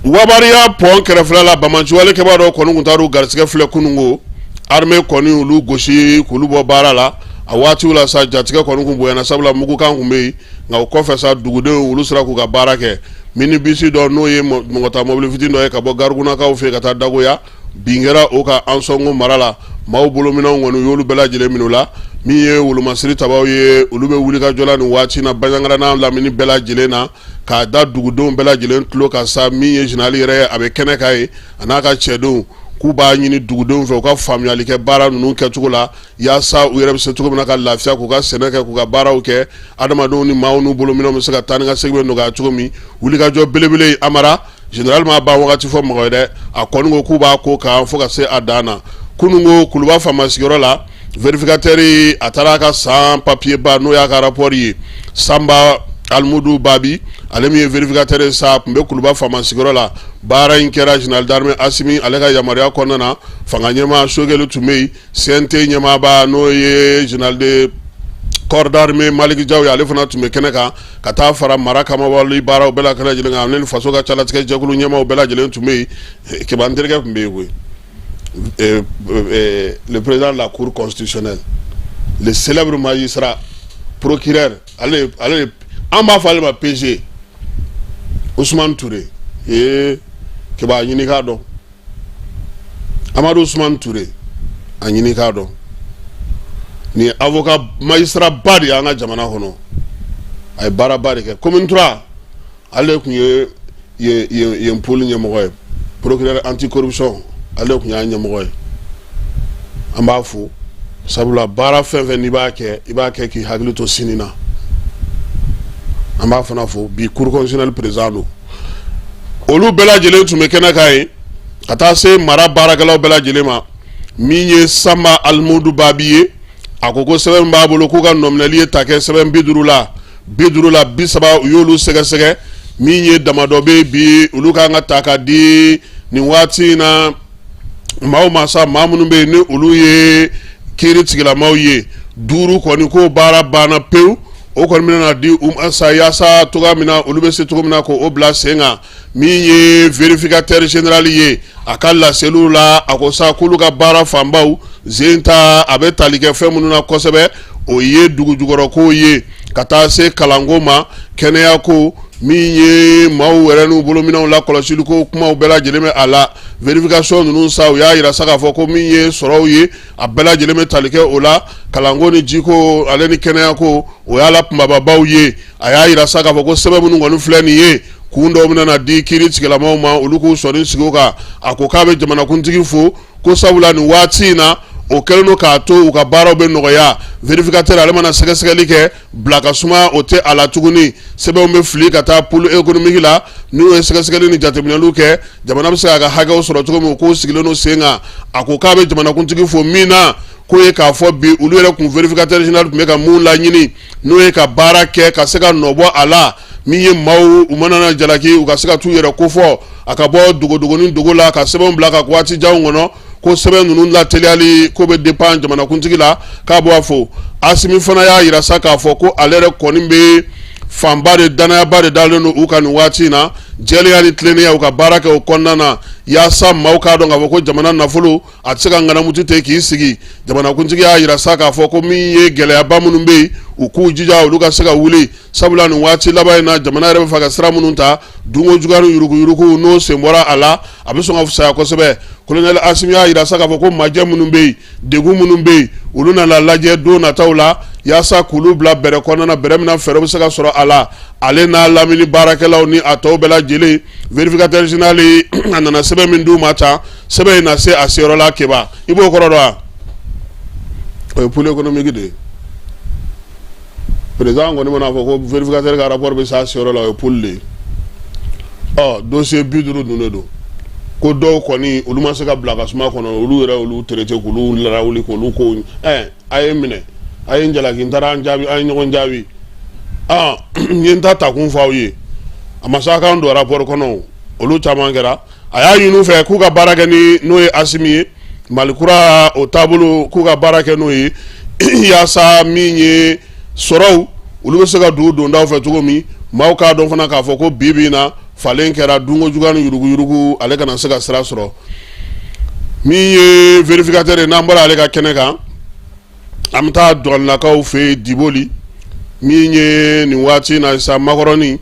Wabariya pont kɛrɛfɛla la Bamanciwale kɛbaa dɔ kɔni tun taar'u garisigɛ filɛ kununko armée kɔni olu gosi k'olu bɔ baara la a waatiw la sa jatigɛ kɔni kun bonyana sabula mugukan kun bɛ yen nka o kɔfɛ sa dugudenw olu sera k'u ka baara kɛ minibisi dɔ n'o ye mɔgɔta mobili fitini dɔ ye ka bɔ Garigunakaw fɛ ka taa Dagoya bin kɛra o ka Ansongo mara la maaw bolominɛw kɔni u y'olu bɛɛ lajɛlen minɛ o la min ye wolomasiri tabaw ye olu bɛ wuli ka jɔ la nin waati na Banjangara n'a lamini bɛɛ lajɛlen na k'a da dugudenw bɛɛ lajɛlen tulo kan sa min ye général yɛrɛ ye a bɛ kɛnɛ kan ye a n'a ka cɛdenw k'u b'a ɲini dugudenw fɛ u ka faamuyali kɛ baara ninnu kɛcogo la yaasa u yɛrɛ bɛ se cogo min na ka lafiya k'u ka sɛnɛ kɛ k'u ka baaraw kɛ adamadenw ni maaw n'u bolominɛw bɛ se ka taa ni ka segin bɛ nɔgɔya cogo min wulikajɔ belebele Amara général ma ban wagati fɔ mɔgɔ ye dɛ a kɔni ko k'u b'a ko kan fo ka se a dan na kununko Kuluba faama sigiyɔrɔ la vérificateur a taara a ka san papier ba n'o y'a ka rapport ye Samba Almudu Babi ale min ye vérificateur ye sa tun bɛ Kuluba faama sigiyɔrɔ la baara in kɛra général d'armée Asimi ale ka yamaruya kɔnɔna na fanga ɲɛmaa Sogɛli tun bɛ yen CNT ɲɛmaaba n'o ye général de corps d'armée Malick Diaw ale fana tun bɛ kɛnɛ kan ka taa fara mara kamawali baaraw bɛɛ la kɛnɛ lajɛlen kan ale ni faso ka calatigɛ jɛkulu ɲɛmaaw bɛɛ lajɛlen tun bɛ yen Keba Nterikɛ tun bɛ yen koyi le président de la cour constitutionnelle le célèbre magistrat procureur ale an b'a fɔ ale ma PG Ousmane Touré Keba a ɲini k'a dɔn Amadou Ousmane Touré a ɲini k'a dɔn ni avocat magistrat ba de y'an ka jamana kɔnɔ a ye baaraba de kɛ commune 3 ale tun ye pôle ɲɛmɔgɔ ye procureur anti corruption ale tun y'a ɲɛmɔgɔ ye an b'a fo sabula baara fɛn fɛn n'i b'a kɛ i b'a kɛ k'i hakili to sini na an b'a fana fo bi cour constitutionnelle président don olu bɛɛ lajɛlen tun bɛ kɛnɛ kan ye ka taa se mara baarakɛlaw bɛɛ lajɛlen ma min ye Sanba Alimudu Babi ye a ko sɛbɛn b'a bolo k'u ka nominali ye ta kɛ sɛbɛn 50 la 30 u y'olu sɛgɛsɛgɛ min ye damadɔ bɛ bi olu kan ka ta ka di nin waati in na maa minnu bɛ yen ni olu ye kiiri tigilamaw ye 5 kɔni ko baara banna pewu o kɔni bɛna di yaasa togoya min na olu bɛ se cogo min na k'o bila sen kan min ye vérificateur général ye a ka laseliw la a ko sa k'olu ka baara fanbaw zen ta a bɛ tali kɛ fɛn minnu na kosɛbɛ o ye dugujukɔrɔkow ye ka taa se kalanko ma kɛnɛya ko min ye maaw yɛrɛ n'u bolominɛw la kɔlɔsili ko kumaw bɛɛ lajɛlen bɛ a la vérification ninnu sa u y'a yira sa k'a fɔ ko min ye sɔrɔw ye a bɛɛ lajɛlen bɛ tali kɛ o la kalanko ni jiko ale ni kɛnɛya ko o y'a la kunbababaw ye a y'a yira sa k'a fɔ ko sɛbɛn minnu kɔni filɛ nin ye kun dɔw bɛna di kiiri tigilamaw ma olu k'u sɔnni sigi o kan a ko k'a bɛ jamanakuntigi fo ko sabula nin waati in na o kɛlen don k'a to u ka baaraw bɛ nɔgɔya vérificateur ale mana sɛgɛsɛgɛli kɛ bila ka suma o tɛ a la tuguni sɛbɛnw bɛ fili ka taa pôle économique la n'u ye sɛgɛsɛgɛli ni jateminɛliw kɛ jamana bɛ se k'a ka hakɛw sɔrɔ cogo min k'o sigilen don sen kan a ko k'a bɛ jamanakuntigi fo min na k'o ye k'a fɔ bi olu yɛrɛ kun vérificateur général tun bɛ ka mun laɲini n'o ye ka baara kɛ ka se ka nɔbɔ a la min ye maaw u mana na jalaki u ka se ka t'u yɛrɛ kofɔ a ka bɔ dogodogonin dogo la ka sɛbɛnw bila ka waati janw kɔnɔ ko sɛbɛn ninnu lateliyali ko bɛ dépend jamanakuntigi la k'a bɔ a fo Asimi fana y'a yira sa k'a fɔ ko ale yɛrɛ kɔni bɛ fanba de danayaba de dalen don u ka nin waati in na jɛlenya ni tilennenya u ka baara kɛ o kɔnɔna na yaasa maaw k'a dɔn k'a fɔ ko jamana nafolo a tɛ se ka ŋanamuti ten k'i sigi jamanakuntigi y'a yira sa k'a fɔ ko min ye gɛlɛyaba minnu bɛ yen u k'u jija olu ka se ka wuli sabula nin waati laban in na jamana yɛrɛ bɛ fɛ ka sira minnu ta dunko juguya ni yuruguyurugu n'o sen bɔra a la a bɛ sɔn ka fisaya kosɛbɛ colonel Asimi y'a yira sa k'a fɔ ko majɛ minnu bɛ yen degun minnu bɛ yen olu nana lajɛ don nataw la yaasa k'olu bila bɛrɛ kɔnɔna na bɛrɛ min na fɛɛrɛ bɛ se ka sɔrɔ a la ale n'a lamini baarakɛlaw ni a tɔw bɛɛ lajɛlen vérificateur général a nana sɛbɛn min d'u ma tan sɛbɛn in na se a seyɔrɔ la Keba i b'o kɔrɔ dɔn wa o ye pôle économique de ye président kɔni mana fɔ ko vérificateur ka rapport bɛ se a seyɔrɔ la o ye pôle de ye dossier 50 ninnu de don ko dɔw kɔni olu ma se ka bila ka suma kɔnɔ olu yɛrɛ olu traité k'olu lawuli k'olu ko a ye minɛ a ye n jalaki n taara an jaabi an ye ɲɔgɔn jaabi n ye n ta takun fɔ aw ye a ma se a k'an don rapport kɔnɔ olu caman kɛra a y'a ɲini u fɛ k'u ka baara kɛ ni n'o ye Asimi ye Malikura o taabolo k'u ka baara kɛ n'o ye yaasa min ye sɔrɔw olu bɛ se ka don dondaw fɛ cogo min maaw k'a dɔn fana k'a fɔ ko bi bi in na falen kɛra dunko juguya ni yuruguyurugu ale kana se ka sira sɔrɔ min ye vérificateur ye n'an bɔra ale ka kɛnɛ kan an bɛ taa dɔgɔnɔnakaw fɛ yen Diboli min ye nin waati in na sisan Makɔrɔni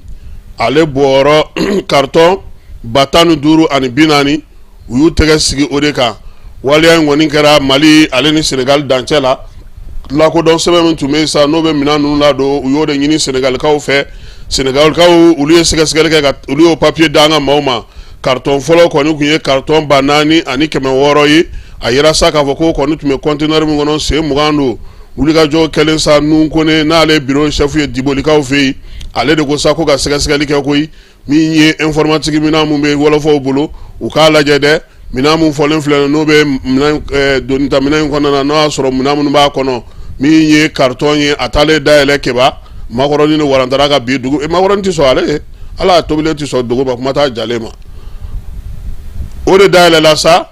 ale bɔyɔrɔ carton 15,000 ani 40 u y'u tɛgɛ sigi o de kan waleya in kɔni kɛra Mali ale ni Senegal dancɛ la lakodɔn sɛbɛn min tun bɛ yen sisan n'o bɛ minɛn ninnu ladon u y'o de ɲini Senegalikaw fɛ Senegalikaw olu ye sɛgɛsɛgɛli kɛ olu y'o papier d'an ka maaw ma carton fɔlɔ kɔni tun ye carton 4,000 ani 600 ye a yira sa k'a fɔ ko kɔni tun bɛ conteneur min kɔnɔ sen 20 don wulikajɔ kɛlen sa Nunkone n'ale bureau chef ye Dibolikaw fɛ yen ale de ko sa ko ka sɛgɛsɛgɛli kɛ koyi min ye informatique minɛn mun bɛ wɔlɔfɔw bolo u k'a lajɛ dɛ minɛn mun fɔlen filɛ n'o bɛ donita minɛn in kɔnɔna na n'o y'a sɔrɔ minɛn minnu b'a kɔnɔ min ye carton ye a taalen dayɛlɛ Keba Makɔrɔni ni warantara ka bi dugu Makɔrɔni tɛ sɔn ale ala tobilen tɛ sɔn dugu ma kuma t'a jalen ma o de dayɛlɛla sa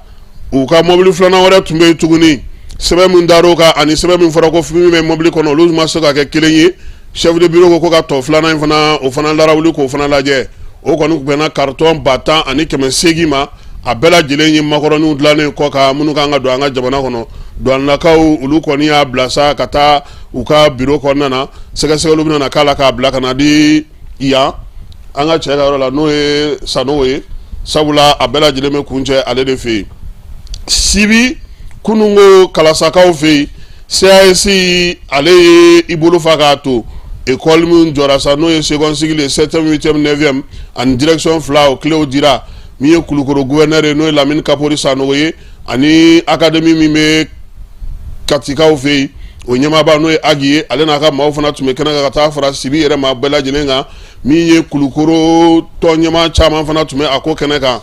u ka mobili filanan wɛrɛ tun bɛ yen tuguni sɛbɛn min dar'o kan ani sɛbɛn min fɔra ko min bɛ mobili kɔnɔ olu ma se ka kɛ kelen ye chef de bureau ko ka tɔ filanan in fana o fana lara wuli k'o fana lajɛ o kɔni bɛnna carton 10 ani 800 ma a bɛɛ lajɛlen ye makɔrɔniw dilannen kɔ ka minnu kan ka don an ka jamana kɔnɔ douanelakaw olu kɔni y'a bila sa ka taa u ka bureau kɔnɔna na sɛgɛsɛgɛliw bɛna k'a la k'a bila ka na di yan an ka cɛ ka yɔrɔ la n'o ye Sanogo ye sabula a bɛɛ lajɛlen bɛ kun cɛ ale de fɛ yen Sibi kunungo kalasakaw fɛ yen CAS ale ye i bolo fa k'a to école min jɔra sa n'o ye seconde cycle 7e 8e 9e ani direction fila o clés dira min ye Kulukoro gouverneur ye n'o ye Lamine Kapori Sanogo ye ani académie min bɛ Katikaw fɛ yen o ɲɛmaaba n'o ye Agi ye ale n'a ka maaw fana tun bɛ kɛnɛ kan ka taa fara Sibi yɛrɛ ma bɛɛ lajɛlen kan min ye Kulukoro tɔnɲɛmaa caman fana tun bɛ a ko kɛnɛ kan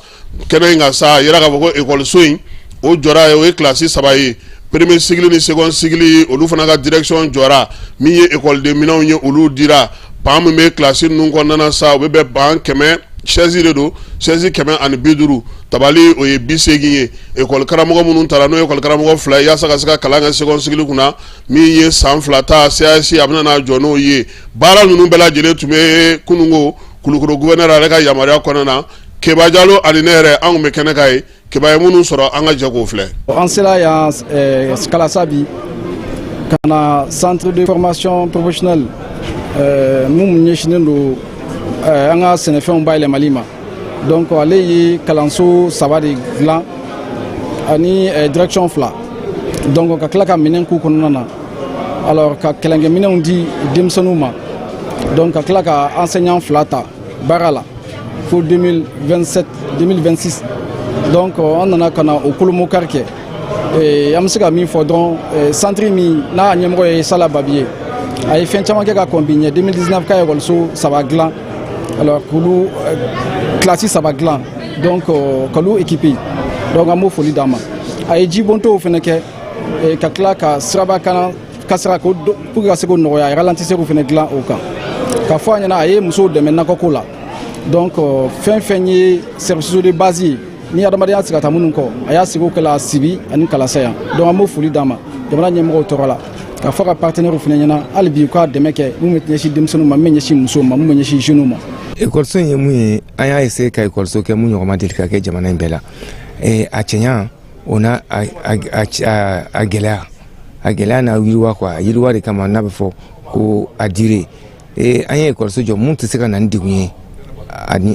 kɛnɛ in kan sa a yɛrɛ k'a fɔ ko école in o jɔra ye o ye classe 3 ye premier cycle ni second cycle olu fana ka direction jɔra min ye école de minɛnw ye olu dira ban min bɛ classe ninnu kɔnɔna na sa o bɛ bɛn ban 100 chaise de don chaise 150 tabali o ye 80 ye école karamɔgɔ minnu taara n'o ye école karamɔgɔ 2 ye yaasa ka se ka kalan kɛ second cycle kunna min ye san 2 ta CAS a bɛna n'a jɔ n'o ye baara ninnu bɛɛ lajɛlen tun bɛ kunungo Kulukoro gouverneur ale ka yamaruya kɔnɔna na Keba Jalo ani ne yɛrɛ an tun bɛ kɛnɛ kan ye Keba ye minnu sɔrɔ an ka jɛ k'o filɛ. An sera yan Kalasabi ka na centre de formation professionnelle mun ɲɛsinnen don an ka sɛnɛfɛnw bayɛlɛmali ma donc ale ye kalanso 3 de dilan ani direction 2 donc ka tila ka minɛn k'u kɔnɔna na alors ka kɛlɛnkɛminɛnw di denmisɛnninw ma donc ka tila ka enseignant 2 ta baara la pour 2027-2026 donc on nana ka na o kolomo kari kɛ an bɛ se ka min fɔ dɔrɔn centre min n'a ɲɛmɔgɔ ye Sala Babi ye a ye fɛn caman kɛ ka kɔnbiɲɛ 2019 ka école 3 dilan alors k'olu classe 3 dilan donc k'olu équipé donc an b'o foli d'a ma a ye jibontow fana kɛ ka tila ka siraba kasara pour que ka se k'o nɔgɔya a ye ralentisseur fana dilan o kan ka fɔ a ɲɛna a ye musow dɛmɛ nakɔko la donc fɛn fɛn ye service de base ye ni adamadenya tɛ se ka taa minnu kɔ a y'a sigi o kɛla Sibi ani Kalasa yan donc an b'o foli d'a ma jamana ɲɛmɔgɔw tɔgɔ la ka fɔ ka partenaires fana ɲɛna hali bi u ka dɛmɛ kɛ mun bɛ ɲɛsin denmisɛnninw ma min bɛ ɲɛsin musow ma mun bɛ ɲɛsin jeunes ma. École ye mun ye an y'a essayer ka école kɛ mun ɲɔgɔn ma deli ka kɛ jamana in bɛɛ la a cɛɲa o n'a a gɛlɛya n'a yiriwa quoi a yiriwa de kama n'a bɛ fɔ ko a dire an ye école jɔ mun tɛ se ka na ni degun ye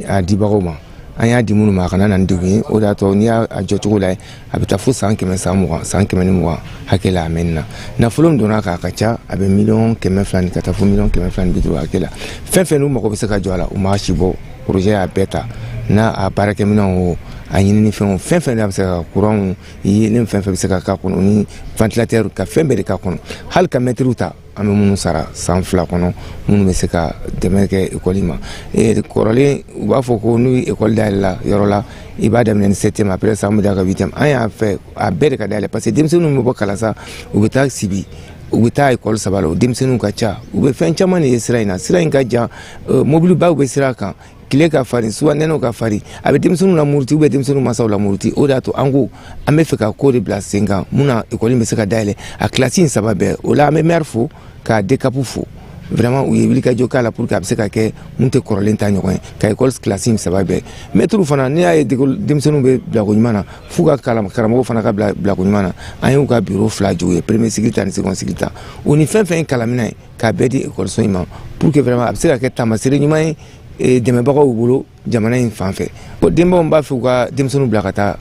a dibagaw ma an y'a di minnu ma a kana na ni degun ye o de y'a to n'i y'a jɔ cogo la a bɛ taa fo san 100 san 20 san 120 hakɛ la a mɛnni na nafolo min donna k'a ka ca a bɛ 1,200,000 ka taa fo 1,250,000 hakɛ la fɛn fɛn n'u mago bɛ se ka jɔ a la u m'a si bɔ projet y'a bɛɛ ta n'a a baarakɛminɛnw o a ɲinini fɛnw fɛn fɛn n'a bɛ se ka courant ye ni fɛn fɛn bɛ se ka k'a kɔnɔ ni ventilateur ka fɛn bɛɛ de k'a kɔnɔ hali ka mɛtiriw ta an bɛ minnu sara san 2 kɔnɔ minnu bɛ se ka dɛmɛ kɛ école ma kɔrɔlen u b'a fɔ ko n'u ye école dayɛlɛla yɔrɔ la i b'a daminɛ ni 7e après ça an bɛ da ka 8e an y'a fɛ a bɛɛ de ka dayɛlɛ parce que denmisɛnninw bɛ bɔ Kalasa u bɛ taa Sibi u bɛ taa école 3 la o denmisɛnninw ka ca u bɛ fɛn caman de ye sira in na sira in ka jan mobilibaw bɛ sira kan tile ka farin soit nɛnɛw ka farin a bɛ denmisɛnninw la muruti denmisɛnninw mansaw la muruti o de y'a to an ko an bɛ fɛ ka ko de bila sen kan mun na école bɛ se ka dayɛlɛ a classe in 3 bɛɛ o la an bɛ maire fo ka DCAP fo vraiment u ye wulikajɔ k'a la pour que a bɛ se ka kɛ mun tɛ kɔrɔlen ta ɲɔgɔn ye ka école classe in 3 bɛɛ maître fana n'i y'a ye denmisɛnninw bɛ bilako ɲuman na f'u ka karamɔgɔw fana ka bilako ɲuman na an y'u ka bureau 2 jɔ u ye premier cycle ta ni second cycle ta o ni fɛn fɛn ye kalanminɛn ye k'a bɛɛ di école in ma pour que vraiment a bɛ se ka kɛ taamasere ɲuman ye dɛmɛbagaw bolo jamana in fan fɛ denbaw b'a fɛ u ka denmisɛnninw bila ka taa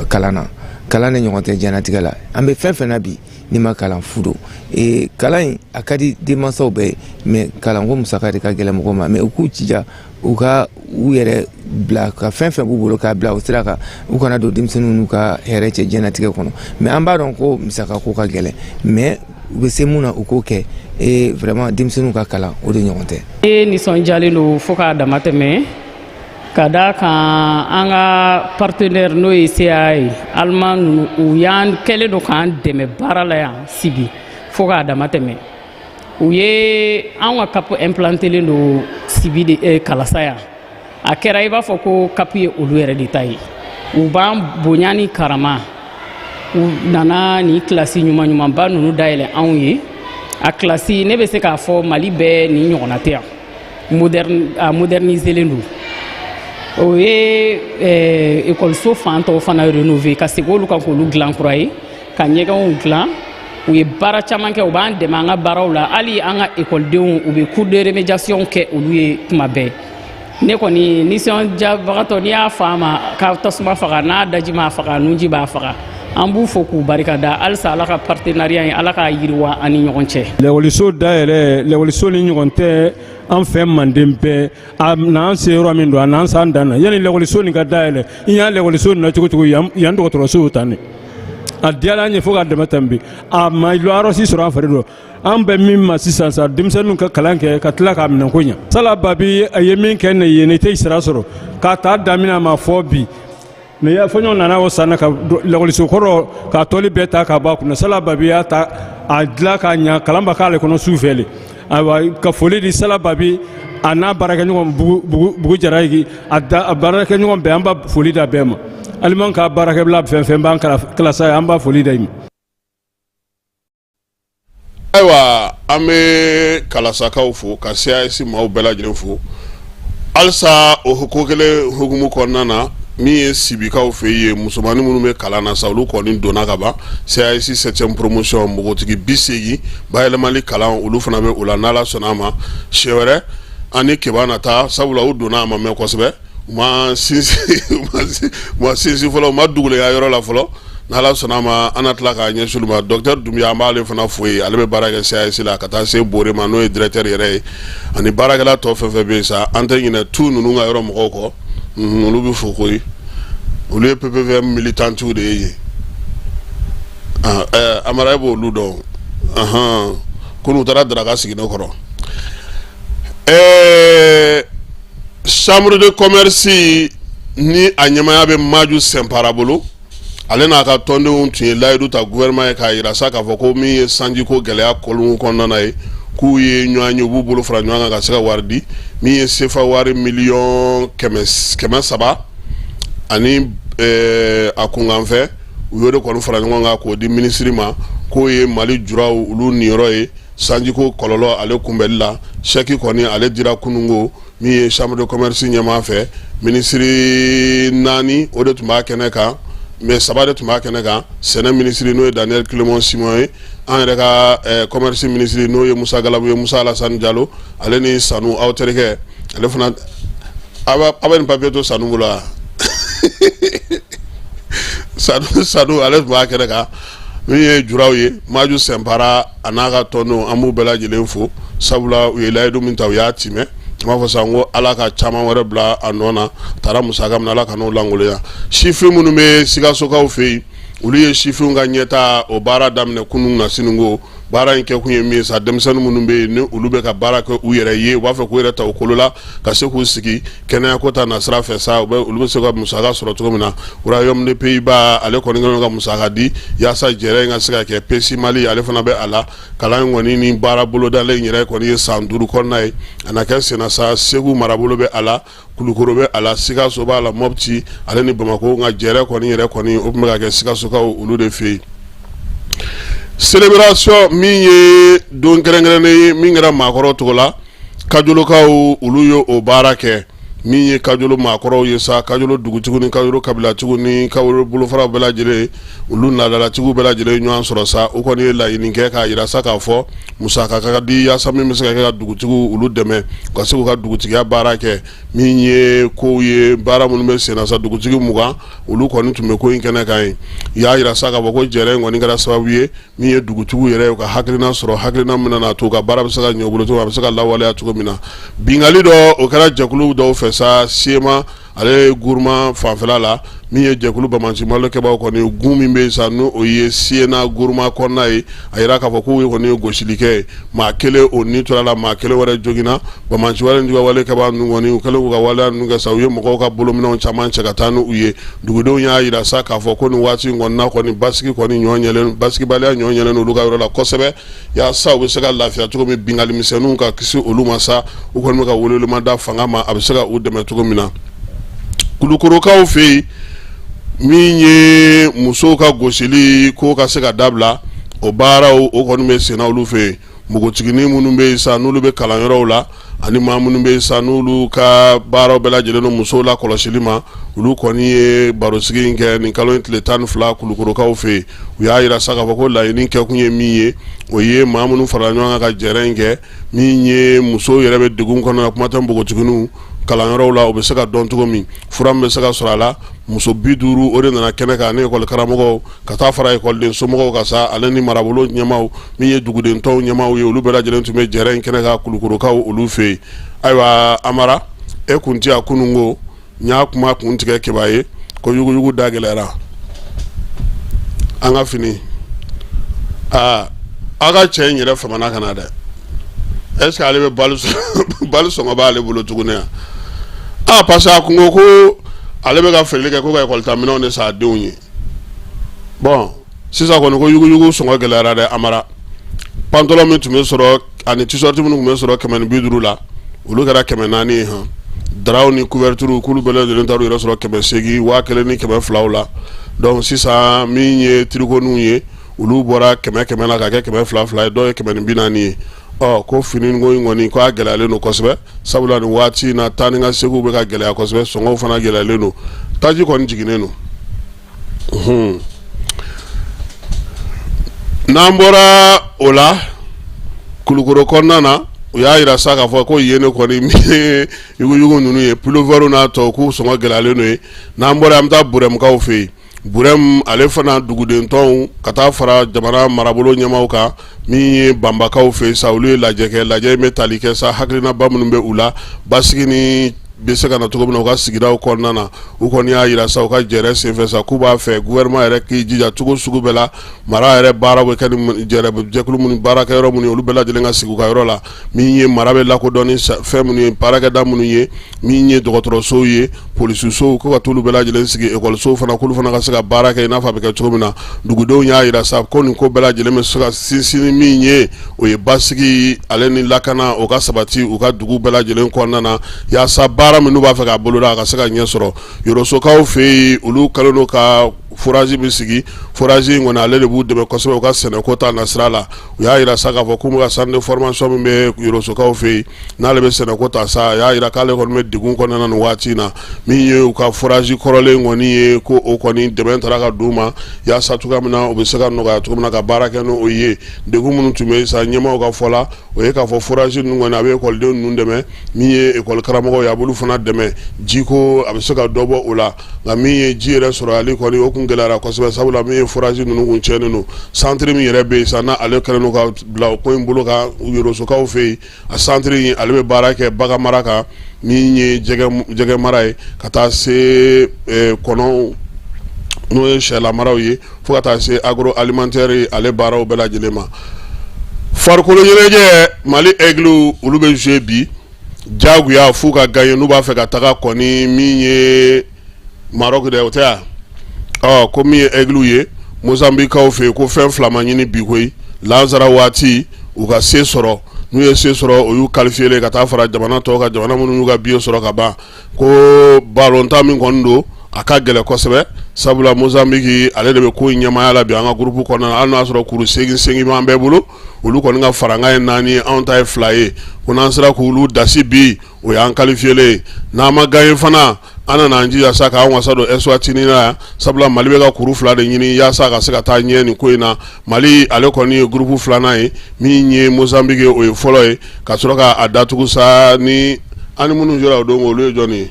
kalan na kalan de ɲɔgɔn tɛ diɲɛlatigɛ la an bɛ fɛn fɛn na bi ni ma kalan fu don kalan in a ka di denmansaw bɛɛ ye mais kalanko musaka de ka gɛlɛn mɔgɔw ma mais u k'u cija u ka u yɛrɛ bila ka fɛn fɛn b'u bolo k'a bila o sira kan u kana don denmisɛnninw n'u ka hɛrɛ cɛ diɲɛlatigɛ kɔnɔ mais an b'a dɔn ko musaka ko ka gɛlɛn mais u bɛ se mun na u k'o kɛ vraiment denmisɛnninw ka kalan o de ɲɔgɔn tɛ. Nisɔndiyalen don fo k'a dama tɛmɛ ka da kan an ka partenaire n'o ye CA ye Allemand ninnu u y'an kɛlen don k'an dɛmɛ baara la yan Sibi fo k'a dama tɛmɛ u ye an ka CAP implantelen don Sibi de Kalasa yan a kɛra i b'a fɔ ko CAP ye olu yɛrɛ de ta ye u b'an bonya ni karama u nana ni kilasi ɲumanɲumanba ninnu dayɛlɛ anw ye a kilasi ne bɛ se k'a fɔ mali bɛɛ ni ɲɔgɔnna tɛ yan a moderniselen don o ye ekɔliso fan tɔw fana renové ka segin olu kan k'olu dilan kura ye ka ɲɛgɛnw dilan u ye baara caman kɛ u b'an dɛmɛ an ka baaraw la hali an ka ekɔlidenw u bɛ cours de remédiation kɛ olu ye tuma bɛɛ ne kɔni nisɔndiyabagatɔ n'i y'a fɔ a ma k'a tasuma faga n'a daji m'a faga nunji b'a faga an b'u fo k'u barikada halisa ala ka partenariat ye ala k'a yiriwa an ni ɲɔgɔn cɛ. lɛkɔliso dayɛlɛ lɛkɔliso ni ɲɔgɔn tɛ an fɛ manden bɛɛ a n'an se yɔrɔ min don a n'an s'an dan na yanni lɛkɔliso nin ka dayɛlɛ i y'a lɛkɔliso nin na cogo cogo yan dɔgɔtɔrɔsow tan ne a diyara an ye fo ka dɛmɛ tɛmɛ a ma yɔrɔ si sɔrɔ an fɛ don an bɛ min ma sisan sa denmisɛnninw ka kalan kɛ ka tila k'a minɛ ko ɲɛ sala babi a ye min kɛ ne ye ne tɛ sira sɔrɔ k'a ta daminɛ a ma fɔ bi mais ya fɔɲɔ nana o sanna ka lɛkɔliso kɔrɔ k'a tɔli bɛɛ ta k'a bɔ a kunna sala babi y'a ta a dilan k'a ɲɛ kalan bɛ k'ale kɔnɔ su fɛ le ayiwa ka foli di sala babi a n'a baarakɛɲɔgɔn bugu jara yi a baarakɛɲɔgɔn bɛɛ an b'a foli da bɛɛ ma aliman ka baarakɛbila fɛn fɛn b'an kilasa ye an b'a foli da i ma. ayiwa an bɛ kalasakaw fo ka CIS maaw bɛɛ lajɛlen fo halisa o ko kelen hukumu kɔnɔna na min ye sibikaw fɛ yen musomanin minnu bɛ kalan na sa olu kɔni donna ka ban CIS 7e promotion npogotigi 80 bayɛlɛmali kalan olu fana bɛ o la n'Ala sɔnna a ma siɲɛ wɛrɛ an ni keba nata sabula u donna a ma mɛn kosɛbɛ u ma sinsin fɔlɔ u ma duguleya yɔrɔ la fɔlɔ n'Ala sɔnna a ma an na tila k'a ɲɛsin olu ma docteur Dunbiya an b'ale fana fo yen ale bɛ baara kɛ CIS la ka taa se Bore ma n'o ye directeur yɛrɛ ye ani baarakɛla tɔ fɛn fɛn bɛ yen sa an tɛ ɲinɛ tu ninnu ka yɔrɔ mɔgɔw kɔ olu bɛ fo koyi olu ye PPV militantiw de ye yen Amara b'o olu dɔn ko n'u taara daraka sigi ne kɔrɔ chambre de commerce ni a ɲɛmaya bɛ Maju Sɛnpara bolo ale n'a ka tɔndenw tun ye layidu ta gouvernement ye k'a yira sa k'a fɔ ko min ye sanjiko gɛlɛya kɔlɔn kɔnɔna ye k'u ye ɲɔgɔn ye u b'u bolo fara ɲɔgɔn kan ka se ka wari di min ye CFA wari miliyɔn 300 ani a kunkanfɛ u y'o de kɔni fara ɲɔgɔn kan k'o di minisiri ma k'o ye Mali juraw olu niyɔrɔ ye sanjiko kɔlɔlɔ ale kunbɛli la chèque kɔni ale dira kunungo min ye chambre de commerce ɲɛmaa fɛ minisiri 4 o de tun b'a kɛnɛ kan mais 3 de tun b'a kɛnɛ kan sɛnɛ minisiri n'o ye Daniel Clément Simon ye an yɛrɛ ka commerce minisiri n'o ye Musa Galabu ye Musa Alassane Diallo ale ni Sanu aw terikɛ ale fana a bɛ nin papier to Sanu bolo wa Sanu ale tun b'a kɛnɛ kan min ye juraw ye Maju Sɛnpara a n'a ka tɔndenw an b'u bɛɛ lajɛlen fo sabula u ye layidu min ta u y'a timɛ n b'a fɔ sa n ko Ala ka caman wɛrɛ bila a nɔ na taara musaka min na Ala ka n'o langoloya sifin minnu bɛ Sikasokaw fɛ yen olu ye sifinw ka ɲɛta o baara daminɛ kunun na siniko baara in kɛ kun ye min ye sa denmisɛnnin minnu bɛ yen ni olu bɛ ka baara kɛ u yɛrɛ ye u b'a fɛ k'u yɛrɛ ta u kolo la ka se k'u sigi kɛnɛya ko ta nasira fɛ sa olu bɛ se ka musaka sɔrɔ cogo min na Royaume des Pays-Bas ale kɔni kɛlen ka musaka di yaasa jɛrɛ in ka se ka kɛ PESI Mali ale fana bɛ a la kalan in kɔni ni baara bolodalen in yɛrɛ kɔni ye san 5 kɔnɔna ye a na kɛ senna sa Segu marabolo bɛ a la Kulukoro bɛ a la Sikaso b'a la Mopti ale ni Bamako nka jɛrɛ kɔni yɛrɛ kɔni o tun bɛ ka kɛ Sikasokaw olu de fɛ yen célébration min ye don kɛrɛnkɛrɛnnen ye min kɛra maakɔrɔw togo la Kajolokaw olu ye o baara kɛ min ye Kajolo maakɔrɔw ye sa Kajolo dugutigiw ni Kajolo kabilatigiw ni Kajolo bolofaraw bɛɛ lajɛlen olu laadalatigiw bɛɛ lajɛlen ɲɔgɔn sɔrɔ sa o kɔni ye laɲini kɛ k'a yira sa k'a fɔ musaka ka di yaasa min bɛ se ka kɛ ka dugutigiw olu dɛmɛ ka se k'u ka dugutigiya baara kɛ min ye kow ye baara minnu bɛ sen na sa dugutigi 20 olu kɔni tun bɛ ko in kɛnɛ kan ye y'a yira sa k'a fɔ ko jɛrɛ in kɔni kɛra sababu ye min ye dugutigiw yɛrɛ ye u ka hakilina sɔrɔ hakilina min na to u ka baara bɛ se ka ɲɛ u bolo cogo min a bɛ se ka lawaleya cogo min na bingali dɔ o kɛra jɛkulu dɔw fɛ sa Sema ale Gourma fanfɛla la min ye jɛkulu Bamanci Malo kɛbaaw kɔni gun min bɛ sa n'o ye Siena Gourma kɔnɔna ye a yira k'a fɔ k'u ye kɔni gosilikɛ ye maa kelen o ni tora la maa kelen wɛrɛ joginna Bamanci wale juguya wale kɛbaa ninnu kɔni u kɛlen k'u ka waleya ninnu kɛ sa u ye mɔgɔw ka bolominɛw caman cɛ ka taa n'u ye dugudenw y'a yira sa k'a fɔ ko nin waati in kɔnɔna kɔni basigi kɔni basigibaliya ɲɔ ɲɛlen olu ka yɔrɔ la kosɛbɛ yaasa u bɛ se ka lafiya cogo min bingali misɛnninw ka kisi olu ma sa u kɔni bɛ ka welewelema da fanga ma a bɛ se ka u dɛmɛ cogo min na Kulukorokaw fɛ yen min ye musow ka gosili ko ka se ka dabila o baaraw o kɔni bɛ senna olu fɛ npogotigini minnu bɛ yen sa n'olu bɛ kalanyɔrɔw la ani maa minnu bɛ yen sa n'olu ka baaraw bɛɛ lajɛlen don musow la kɔlɔsili ma olu kɔni ye barosigi in kɛ nin kalo in tile 12 kulukorokaw fɛ yen u y'a yira sa k'a fɔ ko laɲini kɛkun ye min ye o ye maa minnu farala ɲɔgɔn kan ka jɛrɛ in kɛ min ye musow yɛrɛ bɛ degun kɔnɔ na kuma tɛ npogotiginiw kalanyɔrɔw la o bɛ se ka dɔn cogo min fura min bɛ se ka sɔrɔ a la muso 50 o de nana kɛnɛ kan ni ekɔli karamɔgɔw ka taa fara ekɔliden somɔgɔw ka sa ale ni marabolo ɲɛmaw min ye dugudentɔw ɲɛmaw ye olu bɛɛ lajɛlen tun bɛ jɛrɛ in kɛnɛ kan kulukorokaw olu fɛ yen ayiwa Amara e kun ti a kunun ko n y'a kuma kun tigɛ keba ye ko yuguyugu da gɛlɛyara an ka fini a ka cɛ in yɛrɛ famana ka na dɛ est-ce que ale bɛ bali sɔngɔ b'ale bolo tuguni yan parce que a kun ko ale bɛ ka feereli kɛ ko ka ekɔlita minɛnw de san a denw ye bon sisan kɔni ko yuguyugu sɔngɔ gɛlɛyara dɛ Amara pantalon min tun bɛ sɔrɔ ani t-shirt minnu tun bɛ sɔrɔ 150 la olu kɛra 400 ye han daraw ni couverture k'olu bɛɛ lajɛlen taar'u yɛrɛ sɔrɔ 800 1000 ni 200 la donc sisan min ye tricot ye olu bɔra 100 la ka kɛ 200 ye dɔw ye 140 ye ko fini ko in kɔni ko a gɛlɛyalen don kosɛbɛ sabula nin waati na taa ni ka segiw bɛ ka gɛlɛya kosɛbɛ sɔngɔw fana gɛlɛyalen don taji kɔni jiginnen don n'an bɔra o la kulukoro kɔnɔna na u y'a yira sa k'a fɔ ko yen ne kɔni yuguyugu ninnu ye pullover n'a tɔ k'u sɔngɔ gɛlɛyalen don ye n'an bɔra an bɛ taa burɛmukaw fɛ yen burɛmu ale fana dugudentɔnw ka taa fara jamana marabolo ɲɛmaw kan min ye banbakaw fɛ yen sa olu ye lajɛ kɛ lajɛ in bɛ tali kɛ sa hakilinaba minnu bɛ u la basigi ni bɛ se ka na cogo min na u ka sigidaw kɔnɔna na u kɔni y'a yira sa u ka jɛrɛ senfɛ sa k'u b'a fɛ gouvernement yɛrɛ k'i jija cogo sugu bɛɛ la mara yɛrɛ baara bɛ kɛ ni jɛkulu minnu baarakɛyɔrɔ minnu ye olu bɛɛ lajɛlen ka sigi u ka yɔrɔ la min ye mara bɛ lakodɔn ni fɛn minnu ye baarakɛda minnu ye min ye dɔgɔtɔrɔsow ye polisisow ko ka t'olu bɛɛ lajɛlen sigi ekɔlisow fana k'olu fana ka se ka baara kɛ i n'a fɔ a bɛ kɛ cogo min na dugudenw y'a yira sa ko nin ko bɛɛ lajɛlen bɛ se ka sinsin min ye o ye basigi ale ni lakana o ka sabati u ka dugu bɛɛ lajɛlen kɔnɔna na yaasa baara minnu b'a fɛ k'a boloda a ka se ka ɲɛ sɔrɔ yɔrɔsokaw fɛ yen olu kɛlen don ka forage bɛ sigi forage in kɔni ale de b'u dɛmɛ kosɛbɛ u ka sɛnɛko ta nasira la u y'a yira sa k'a fɔ k'u bɛ ka centre de formation min bɛ yɔrɔsokaw fɛ yen n'ale bɛ sɛnɛko ta sa a y'a yira k'ale kɔni bɛ degun kɔnɔna nin waati in na min ye u ka forage kɔrɔlen kɔni ye ko o kɔni dɛmɛ taara ka d'u ma yaasa cogoya min na u bɛ se ka nɔgɔya cogo min na ka baara kɛ n'o ye degun minnu tun bɛ yen sa ɲɛmaaw ka fɔ la o ye k'a fɔ forage ninnu kɔni a bɛ ekɔlidenw ninnu dɛmɛ min ye ekɔli karamɔgɔw ye a b'olu fana dɛmɛ jiko a bɛ se ka dɔ bɔ o la nka min ye ji yɛrɛ sɔrɔ ale kɔni o kun gɛlɛyara kosɛbɛ sabula min ye forage ninnu kun tiɲɛnen don centre min yɛrɛ bɛ yen sa n'ale kɛlen don ka bila o ko in bolo kan yɔrɔsokaw fɛ yen a centre in ale bɛ baara kɛ bagan mara kan min ye jɛgɛ mara ye ka taa se kɔnɔw n'o ye sɛlamaraw ye fo ka taa se agroalimentaire ye ale baaraw bɛɛ lajɛlen ma farikolo ɲɛnajɛ Mali Aigle olu bɛ jouer bi jagoya f'u ka gagner n'u b'a fɛ ka taga kɔni min ye Maroc de o tɛ yan ko min ye Aigle ye Mozambiquew fɛ yen ko fɛn fila ma ɲini bi koyi Lazara waati u ka se sɔrɔ n'u ye se sɔrɔ o y'u qualifier ka taa fara jamana tɔw ka jamana minnu y'u ka billet sɔrɔ ka ban ko ballontan min kɔni don a ka gɛlɛn kosɛbɛ sabula Mozambique ale de bɛ ko in ɲɛmaaya la bi an ka groupe kɔnɔna na hali n'a sɔrɔ kuru segin b'an bɛɛ bolo olu kɔni ka faranga ye 4 ye anw ta ye 2 ye ko n'an sera k'olu dasi bi o y'an qualifier n'an ma gagner fana an nana an jija sa k'an wasa don Eswatini la sabula Mali bɛ ka kuru 2 de ɲini yaasa ka se ka taa ɲɛ nin ko in na Mali ale kɔni ye groupe 2nan ye min ye Mozambique o ye fɔlɔ ye ka sɔrɔ k'a datugu sa ni an ni minnu jɔra o don olu ye jɔn ye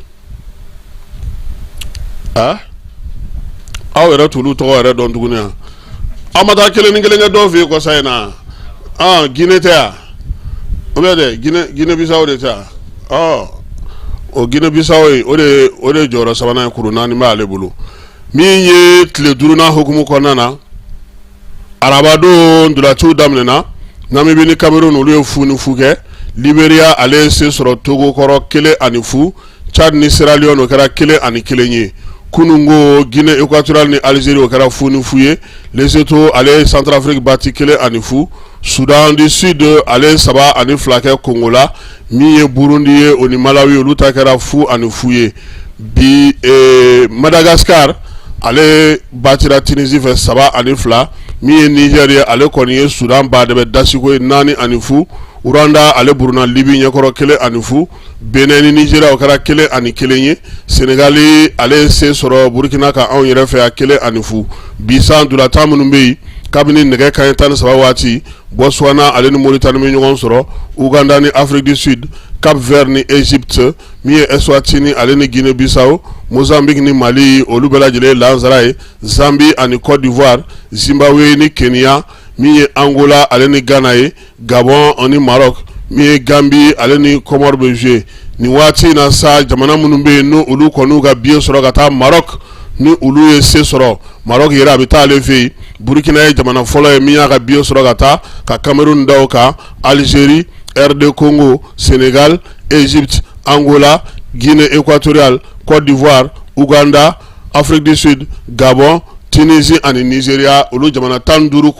aw yɛrɛ t'olu tɔgɔ yɛrɛ dɔn tuguni yan aw ma taa kelen ni kelen kɛ dɔw fɛ yen kɔsa in na Guinée tɛ yan o bɛ dɛ Guinée Bissau de tɛ yan o Guinée Bissau ye o de jɔyɔrɔ sabanan ye kuru 4 b'ale bolo min ye tile 5nan hukumu kɔnɔna na arabadon dulatiw daminɛna Namibie ni Cameroun olu ye fu ni fu kɛ Libéria ale ye se sɔrɔ Togo kɔrɔ 1-0 Tchad ni Sierra Leone o kɛra 1-1 ye kunungo Guinée équatoriale ni Algérie o kɛra fu ni fu ye Lesotho ale Centrafrique bati 1-0 Soudan du Sud ale 3-2 kɛ Congo la min ye Burundi ye o ni Malawi olu ta kɛra fu ani fu ye bi Madagascar ale batira Tunisie fɛ 3-2 min ye Niger ye ale kɔni ye Sudan badɛbɛ dasiko ye 4-0 Rwanda ale buruna Libi ɲɛkɔrɔ 1-0 Benin ni Nigeria o kɛra 1-1 ye Senegali ale se sɔrɔ Burkina ka anw yɛrɛ fɛ ya 1-0 Bisan dulata minnu bɛ yen kabini nɛgɛ kanɲɛ 13 waati Botswana ale ni Mauritanie bɛ ɲɔgɔn sɔrɔ Uganda ni Afrique du Sud Cap Vert ni Egypte min ye Eswatini ale ni Guinée Bissau Mozambique ni Mali olu bɛɛ lajɛlen Lanzara ye Zambie ani Côte d'Ivoire Zimbabwe ni Kenya min ye Angola ale ni Ghana ye Gabon ani Maroc min ye Gambie ale ni Comore bɛ jouer nin waati na sa jamana minnu bɛ yen no olu kɔni ka billet sɔrɔ ka taa Maroc ni olu ye se sɔrɔ Maroc yɛrɛ a bɛ taa ale fɛ yen Burkina ye jamana fɔlɔ ye min y'a ka billet sɔrɔ ka taa ka Cameroun da o kan Algérie RD Congo Sénégal Égypte Angola Guinée équatoriale Côte d'Ivoire Ouganda Afrique du Sud Gabon Tunisie ani Nigeria olu jamana 15 kɔni